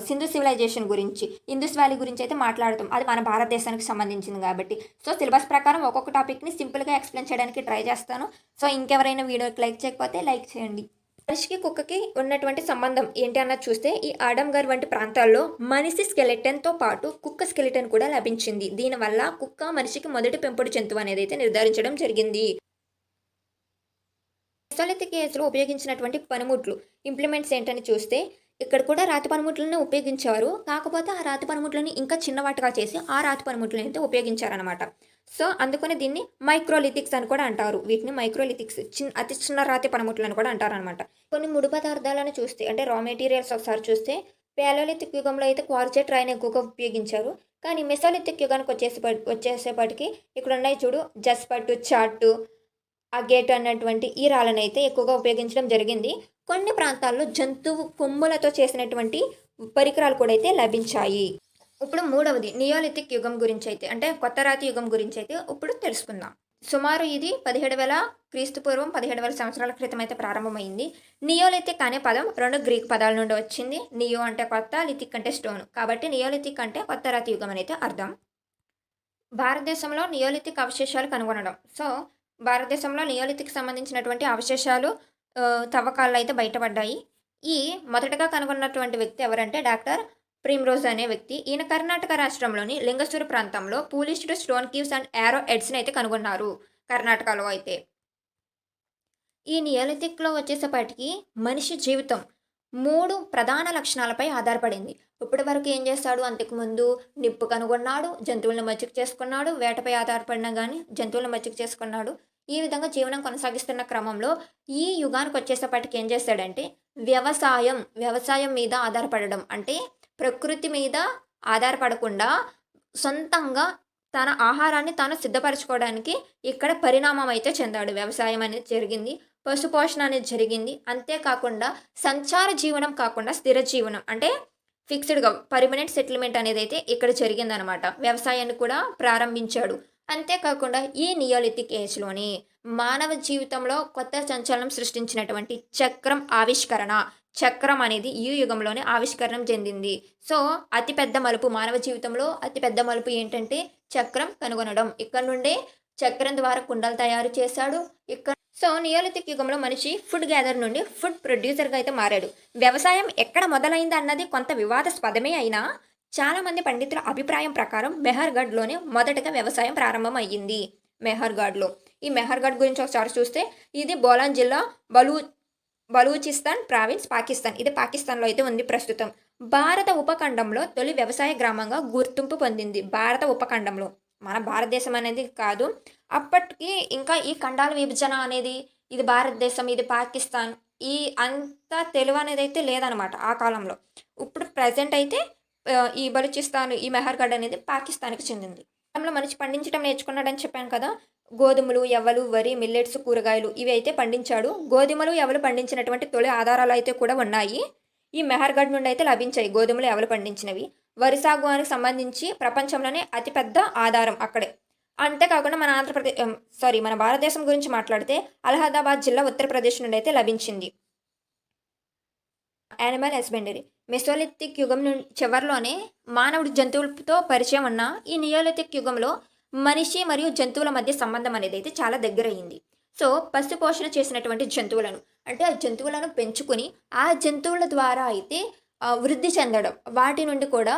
సింధు సివిలైజేషన్ గురించి, ఇందుస్ వ్యాలీ గురించి అయితే మాట్లాడుతాం. అది మన భారతదేశానికి సంబంధించింది కాబట్టి. సో సిలబస్ ప్రకారం ఒక్కొక్క టాపిక్ని సింపుల్గా ఎక్స్ప్లెయిన్ చేయడానికి ట్రై చేస్తాను. సో ఇంకెవరైనా వీడియోకి లైక్ చేయకపోతే లైక్ చేయండి. మనిషికి కుక్కకి ఉన్నటువంటి సంబంధం ఏంటి అన్నది చూస్తే, ఈ ఆడమ్గర్ వంటి ప్రాంతాల్లో మనిషి స్కెలెటన్తో పాటు కుక్క స్కెలెటన్ కూడా లభించింది. దీనివల్ల కుక్క మనిషికి మొదటి పెంపుడు జంతువు అనేది అయితే నిర్ధారించడం జరిగింది. మెసోలిథిక్ ఏజ్లో ఉపయోగించినటువంటి పనిముట్లు, ఇంప్లిమెంట్స్ ఏంటని చూస్తే, ఇక్కడ కూడా రాతి పనిముట్లను ఉపయోగించారు. కాకపోతే ఆ రాతి పనిముట్లని ఇంకా చిన్నవాటిగా చేసి ఆ రాతి పనిముట్లను అయితే ఉపయోగించారనమాట. సో అందుకని దీన్ని మైక్రోలిథిక్స్ అని కూడా అంటారు. వీటిని మైక్రోలిథిక్స్, అతి చిన్న రాతి పనిముట్లను కూడా అంటారనమాట. కొన్ని ముడి పదార్థాలను చూస్తే, అంటే రా మెటీరియల్స్ ఒకసారి చూస్తే, పాలియోలిథిక్ యుగంలో అయితే క్వార్జెట్ రాయిని ఎక్కువగా ఉపయోగించారు. కానీ మెసోలిథిక్ యుగానికి వచ్చేసేపటికి ఇక్కడ ఉన్నాయి చూడు, జస్పట్టు, చాట్టు, అగేట్ అన్నటువంటి ఈ రాళ్ళను అయితే ఎక్కువగా ఉపయోగించడం జరిగింది. కొన్ని ప్రాంతాల్లో జంతువు కొమ్ములతో చేసినటువంటి పరికరాలు కూడా అయితే లభించాయి. ఇప్పుడు మూడవది నియోలిథిక్ యుగం గురించి అయితే, అంటే కొత్త రాతి యుగం గురించి అయితే ఇప్పుడు తెలుసుకుందాం. సుమారు ఇది 17,000 క్రీస్తుపూర్వం 17,000 సంవత్సరాల క్రితం అయితే ప్రారంభమైంది. నియోలిథిక్ అనే పదం 2 గ్రీక్ పదాల నుండి వచ్చింది. నియో అంటే కొత్త, లిథిక్ అంటే స్టోన్. కాబట్టి నియోలిథిక్ అంటే కొత్త రాతి యుగం అయితే అర్థం. భారతదేశంలో నియోలిథిక్ అవశేషాలు కనుగొనడం. సో భారతదేశంలో నియోలిథిక్ సంబంధించినటువంటి అవశేషాలు, తవ్వకాల్లో అయితే బయటపడ్డాయి. ఈ మొదటగా కనుగొన్నటువంటి వ్యక్తి ఎవరంటే డాక్టర్ ప్రిమ్రోజ్ అనే వ్యక్తి. ఈయన కర్ణాటక రాష్ట్రంలోని లింగసూరు ప్రాంతంలో పూలిష్డ్ స్టోన్ కీవ్స్ అండ్ యారో హెడ్స్ని అయితే కనుగొన్నారు, కర్ణాటకలో అయితే. ఈ నియోలిథిక్లో వచ్చేసేపటికి మనిషి జీవితం 3 ప్రధాన లక్షణాలపై ఆధారపడింది. ఇప్పటి వరకు ఏం చేస్తాడు, అంతకుముందు నిప్పు కనుగొన్నాడు, జంతువులను మచ్చిక చేసుకున్నాడు, వేటపై ఆధారపడినా కానీ జంతువులను మచ్చిక చేసుకున్నాడు. ఈ విధంగా జీవనం కొనసాగిస్తున్న క్రమంలో ఈ యుగానికి వచ్చేసేపటికి ఏం చేస్తాడంటే వ్యవసాయం మీద ఆధారపడడం. అంటే ప్రకృతి మీద ఆధారపడకుండా సొంతంగా తన ఆహారాన్ని తాను సిద్ధపరచుకోవడానికి ఇక్కడ పరిణామం అయితే చెందాడు. వ్యవసాయం అనేది జరిగింది. పశుపోషణ అనేది జరిగింది. అంతే కాకుండా సంచార జీవనం కాకుండా స్థిర జీవనం అంటే ఫిక్స్‌డ్‌గా పర్మనెంట్ సెటిల్మెంట్ అనేదైతే ఇక్కడ జరిగిందనమాట. వ్యవసాయాన్ని కూడా ప్రారంభించాడు. అంతే కాకుండా ఈ నియోలిథిక్ ఏజ్‌లోని మానవ జీవితంలో కొత్త సంచలనం సృష్టించినటువంటి చక్రం అనేది ఈ యుగంలోనే ఆవిష్కరణం చెందింది. సో, అతిపెద్ద మలుపు మానవ జీవితంలో అతిపెద్ద మలుపు ఏంటంటే చక్రం కనుగొనడం. ఇక్కడ నుండే చక్రం ద్వారా కుండలు తయారు చేశాడు. సో, నియోలిథిక్ యుగంలో మనిషి ఫుడ్ గ్యాదర్ నుండి ఫుడ్ ప్రొడ్యూసర్‌గా అయితే మారాడు. వ్యవసాయం ఎక్కడ మొదలైంది అన్నది కొంత వివాదాస్పదమే అయినా చాలామంది పండితుల అభిప్రాయం ప్రకారం మెహర్‌గఢ్‌లోనే మొదటగా వ్యవసాయం ప్రారంభం అయ్యింది. మెహర్‌గఢ్‌లో. ఈ మెహర్‌గఢ్ గురించి ఒకసారి చూస్తే ఇది బోలాన్ జిల్లా బలూచిస్తాన్ ప్రావిన్స్ పాకిస్తాన్. ఇది పాకిస్తాన్‌లో అయితే ఉంది ప్రస్తుతం. భారత ఉపఖండంలో తొలి వ్యవసాయ గ్రామంగా గుర్తింపు పొందింది. భారత ఉపఖండంలో. మన భారతదేశం అనేది కాదు. అప్పటికి ఇంకా ఈ ఖండాల విభజన అనేది ఇది భారతదేశం, ఇది పాకిస్తాన్ ఈ అంత తెలివి అనేది అయితే లేదనమాట ఆ కాలంలో. ఇప్పుడు ప్రెజెంట్ అయితే ఈ బలూచిస్తాన్, ఈ మెహర్‌గఢ్ అనేది పాకిస్తాన్‌కి చెందింది. కాలంలో మనిషి పండించడం నేర్చుకున్నాడని చెప్పాను కదా! గోధుమలు, యవ్వలు, వరి, మిల్లెట్స్, కూరగాయలు ఇవి అయితే పండించాడు. గోధుమలు, యవ్వలు పండించినటువంటి తొలి ఆధారాలు అయితే కూడా ఉన్నాయి. ఈ మెహర్‌గఢ్ నుండి అయితే లభించాయి గోధుమలు, యవ్వలు పండించినవి. వరి సాగుకి సంబంధించి ప్రపంచంలోనే అతిపెద్ద ఆధారం అక్కడే. అంతేకాకుండా మన భారతదేశం గురించి మాట్లాడితే అలహాబాద్ జిల్లా ఉత్తరప్రదేశ్ నుండి అయితే లభించింది. యానిమల్ హస్బెండరీ మెసోలిథిక్ యుగం చివరిలోనే మానవుడు జంతువులతో పరిచయం ఉన్న ఈ నియోలిథిక్ యుగంలో మనిషి మరియు జంతువుల మధ్య సంబంధం అనేది అయితే చాలా దగ్గరయ్యింది. సో, పశు పోషణ చేసినటువంటి జంతువులను అంటే ఆ జంతువులను పెంచుకుని ఆ జంతువుల ద్వారా అయితే వృద్ధి చెందడం, వాటి నుండి కూడా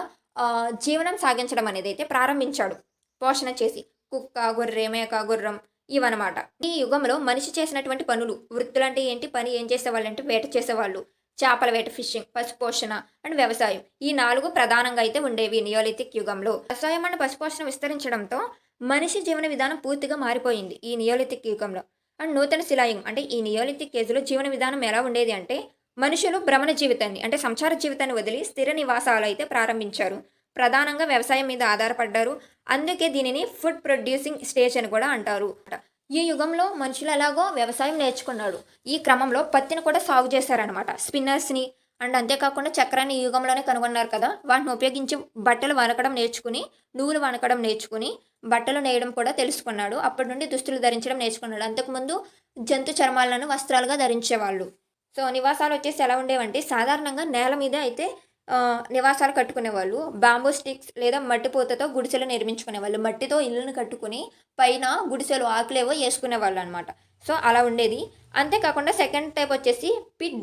జీవనం సాగించడం అనేది అయితే ప్రారంభించాడు పోషణ చేసి. కుక్క, గొర్రె, మేక, గుర్రం ఇవన్నమాట. ఈ యుగంలో మనిషి చేసినటువంటి పనులు, వృత్తులు అంటే ఏంటి, పని ఏం చేసేవాళ్ళు అంటే వేట చేసేవాళ్ళు, చేపల వేట, ఫిషింగ్, పశుపోషణ అండ్ వ్యవసాయం. ఈ 4 ప్రధానంగా అయితే ఉండేవి నియోలిథిక్ యుగంలో. వ్యవసాయం అండ్ పశుపోషణ విస్తరించడంతో మనిషి జీవన విధానం పూర్తిగా మారిపోయింది ఈ నియోలిథిక్ యుగంలో. అండ్ నూతన శిలాయుగం అంటే ఈ నియోలిథిక్ ఏజ్లో జీవన విధానం ఎలా ఉండేది అంటే మనుషులు భ్రమణ జీవితాన్ని అంటే సంచార జీవితాన్ని వదిలి స్థిర నివాసాలు అయితే ప్రారంభించారు. ప్రధానంగా వ్యవసాయం మీద ఆధారపడ్డారు. అందుకే దీనిని ఫుడ్ ప్రొడ్యూసింగ్ స్టేజ్ అని కూడా అంటారు. ఈ యుగంలో మనుషులు ఎలాగో వ్యవసాయం నేర్చుకున్నాడు. ఈ క్రమంలో పత్తిని కూడా సాగు చేశారనమాట. స్పిన్నర్స్ని అండ్ అంతేకాకుండా చక్రాన్ని ఈ యుగంలోనే కనుగొన్నారు కదా, వాటిని ఉపయోగించి బట్టలు వనకడం నేర్చుకుని, నూలు వనకడం నేర్చుకుని, బట్టలు నేయడం కూడా తెలుసుకున్నాడు. అప్పటి నుండి దుస్తులు ధరించడం నేర్చుకున్నాడు. అంతకుముందు జంతు చర్మాలను వస్త్రాలుగా ధరించేవాళ్ళు. సో, నివాసాలు వచ్చేసి ఎలా ఉండేవంటే సాధారణంగా నేల మీద అయితే నివాసాలు కట్టుకునేవాళ్ళు. బాంబూ స్టిక్స్ లేదా మట్టి పూతతో గుడిసెలు నిర్మించుకునేవాళ్ళు. మట్టితో ఇల్లును కట్టుకుని పైన గుడిసెలు ఆకులేవో వేసుకునేవాళ్ళు అనమాట. సో, అలా ఉండేది. అంతేకాకుండా సెకండ్ టైప్ వచ్చేసి పిట్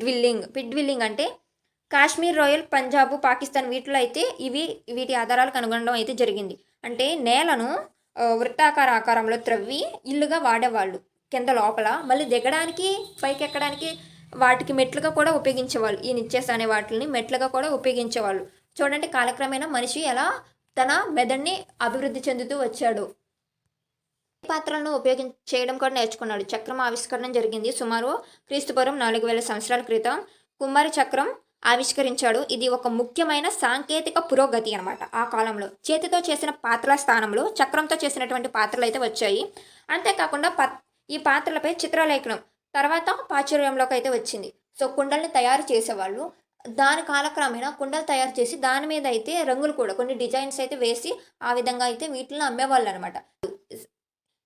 డ్విల్లింగ్ అంటే కాశ్మీర్, రోయల్, పంజాబ్, పాకిస్తాన్ వీటిలో అయితే వీటి ఆధారాలు కనుగొనడం అయితే జరిగింది. అంటే నేలను ఆకారంలో త్రవ్వి ఇల్లుగా వాడేవాళ్ళు. కింద లోపల మళ్ళీ దిగడానికి, పైకి ఎక్కడానికి వాటికి మెట్లుగా కూడా ఉపయోగించేవాళ్ళు. ఈ నిచ్చెస్ అనే వాటిని మెట్లుగా కూడా ఉపయోగించేవాళ్ళు. చూడండి కాలక్రమేణా మనిషి ఎలా తన మెదడుని అభివృద్ధి చెందుతూ వచ్చాడు. పాత్రలను చేయడం కూడా నేర్చుకున్నాడు. చక్రం ఆవిష్కరణ జరిగింది సుమారు క్రీస్తుపూర్వం 4000 సంవత్సరాల క్రితం కుమ్మరి చక్రం ఆవిష్కరించాడు. ఇది ఒక ముఖ్యమైన సాంకేతిక పురోగతి అనమాట. ఆ కాలంలో చేతితో చేసిన పాత్రల స్థానంలో చక్రంతో చేసినటువంటి పాత్రలు అయితే వచ్చాయి. అంతేకాకుండా ఈ పాత్రలపై చిత్రలేఖనం తర్వాత ప్రాచుర్యంలోకి అయితే వచ్చింది. సో, కుండల్ని తయారు చేసేవాళ్ళు. దాని కాలక్రమేణా కుండలు తయారు చేసి దాని మీద అయితే రంగులు కూడా కొన్ని డిజైన్స్ అయితే వేసి ఆ విధంగా అయితే వీటిని అమ్మేవాళ్ళు అనమాట.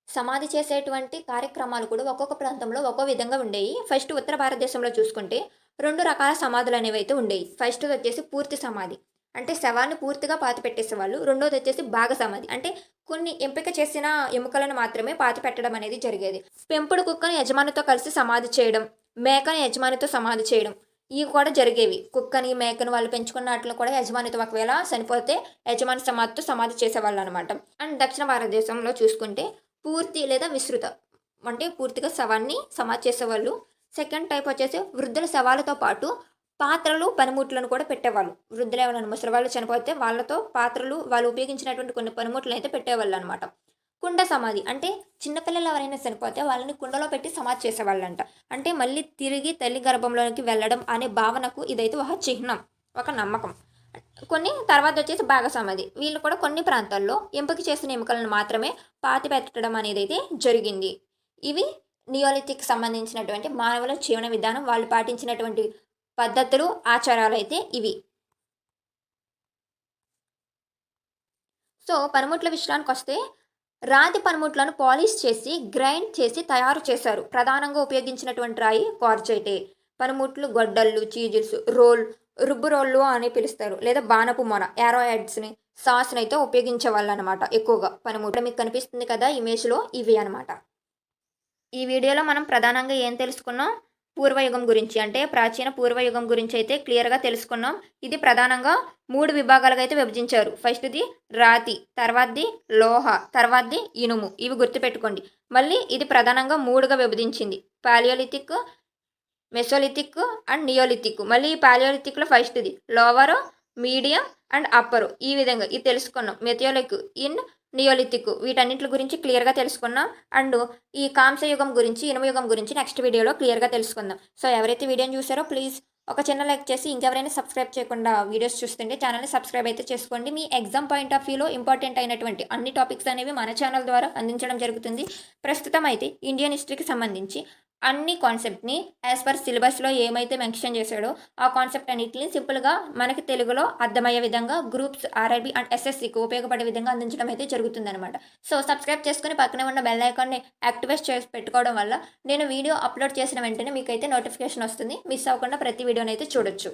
సమాధి చేసేటువంటి కార్యక్రమాలు కూడా ఒక్కొక్క ప్రాంతంలో ఒక్కో విధంగా ఉండేవి. ఫస్ట్ ఉత్తర భారతదేశంలో చూసుకుంటే 2 రకాల సమాధులు అనేవి అయితే ఉండేవి. ఫస్ట్ వచ్చేసి పూర్తి సమాధి అంటే శవాన్ని పూర్తిగా పాతి పెట్టేసేవాళ్ళు. రెండోది వచ్చేసి భాగ సమాధి అంటే కొన్ని ఎంపిక చేసిన ఎముకలను మాత్రమే పాతి పెట్టడం అనేది జరిగేది. పెంపుడు కుక్కను యజమానితో కలిసి సమాధి చేయడం, మేకను యజమానితో సమాధి చేయడం ఇవి కూడా జరిగేవి. కుక్కని, మేకను వాళ్ళు పెంచుకున్న వాటిలో కూడా యజమానితో ఒకవేళ చనిపోతే యజమాని సమాధితో సమాధి చేసేవాళ్ళు అనమాట. అండ్ దక్షిణ భారతదేశంలో చూసుకుంటే పూర్తి లేదా విస్తృత అంటే పూర్తిగా శవాన్ని సమాధి చేసేవాళ్ళు. సెకండ్ టైప్ వచ్చేసి వృద్ధుల శవాలతో పాటు పాత్రలు, పనిముట్లను కూడా పెట్టేవాళ్ళు. వృద్ధులు ఎవరైనా ముసలి వాళ్ళు చనిపోతే వాళ్ళతో పాత్రలు, వాళ్ళు ఉపయోగించినటువంటి కొన్ని పనిముట్లను అయితే పెట్టేవాళ్ళు అనమాట. కుండ సమాధి అంటే చిన్నపిల్లలు ఎవరైనా చనిపోతే వాళ్ళని కుండలో పెట్టి సమాధి చేసేవాళ్ళంట. అంటే మళ్ళీ తిరిగి తల్లి గర్భంలోనికి వెళ్ళడం అనే భావనకు ఇదైతే ఒక చిహ్నం, ఒక నమ్మకం. కొన్ని తర్వాత వచ్చేసి భాగసమాధి. వీళ్ళు కూడా కొన్ని ప్రాంతాల్లో ఎంపిక చేసిన ఎముకలను మాత్రమే పాతి పెట్టడం అనేది అయితే జరిగింది. ఇవి నియోలిథిక్ సంబంధించినటువంటి మానవుల జీవన విధానం, వాళ్ళు పాటించినటువంటి పద్ధతులు, ఆచారాలు అయితే ఇవి. సో పనిముట్ల విషయానికి వస్తే రాతి పనిముట్లను పాలిష్ చేసి గ్రైండ్ చేసి తయారు చేశారు. ప్రధానంగా ఉపయోగించినటువంటి రాయి క్వార్జైటే. పనిముట్లు గొడ్డళ్ళు, చీజిల్స్, రుబ్బు రోళ్ళు అని పిలుస్తారు, లేదా బాణపు మొన, యారోయాడ్స్ని, సాస్ని అయితే ఉపయోగించేవాళ్ళు అనమాట ఎక్కువగా పనిముట్లు. మీకు కనిపిస్తుంది కదా ఇమేజ్లో, ఇవి అనమాట. ఈ వీడియోలో మనం ప్రధానంగా ఏం తెలుసుకున్నాం, పూర్వయుగం గురించి, అంటే ప్రాచీన పూర్వయుగం గురించి అయితే క్లియర్గా తెలుసుకున్నాం. ఇది ప్రధానంగా 3 విభాగాలుగా అయితే విభజించారు. ఫస్ట్ది రాతి, తర్వాతది లోహ, తర్వాతది ఇనుము. ఇవి గుర్తుపెట్టుకోండి. మళ్ళీ ఇది ప్రధానంగా 3గా విభజించింది, పాలియోలిథిక్, మెసోలిథిక్ అండ్ నియోలిథిక్. మళ్ళీ ఈ పాలియోలిథిక్లో ఫస్ట్ది లోవరు, మీడియం అండ్ అప్పరు. ఈ విధంగా ఇది తెలుసుకున్నాం. మెథియోలిక్ ఇన్ నియోలిథిక్, వీటన్నింటి గురించి క్లియర్గా తెలుసుకున్నాం. అండ్ ఈ కాంస్యయుగం గురించి, ఇనుము యుగం గురించి నెక్స్ట్ వీడియోలో క్లియర్గా తెలుసుకుందాం. సో ఎవరైతే వీడియోని చూసారో ప్లీజ్ ఒక చిన్న లైక్ చేసి, ఇంకెవరైనా సబ్స్క్రైబ్ చేయకుండా వీడియోస్ చూస్తుంటే ఛానల్ని సబ్స్క్రైబ్ అయితే చేసుకోండి. మీ ఎగ్జామ్ పాయింట్ ఆఫ్ వ్యూలో ఇంపార్టెంట్ అయినటువంటి అన్ని టాపిక్స్ అనేవి మన ఛానల్ ద్వారా అందించడం జరుగుతుంది. ప్రస్తుతం అయితే ఇండియన్ హిస్టరీకి సంబంధించి అన్ని కాన్సెప్ట్ని యాజ్ పర్ సిలబస్లో ఏమైతే మెన్షన్ చేశాడో ఆ కాన్సెప్ట్ అన్నింటిని సింపుల్గా మనకి తెలుగులో అర్థమయ్యే విధంగా గ్రూప్స్, ఆర్ఐబి అండ్ ఎస్ఎస్సికి ఉపయోగపడే విధంగా అందించడం అయితే జరుగుతుందన్నమాట. సో సబ్స్క్రైబ్ చేసుకుని పక్కనే ఉన్న బెల్ ఐకాన్ని యాక్టివేట్ చేసి పెట్టుకోవడం వల్ల నేను వీడియో అప్లోడ్ చేసిన వెంటనే మీకైతే నోటిఫికేషన్ వస్తుంది. మిస్ అవ్వకుండా ప్రతి వీడియోని అయితే చూడొచ్చు.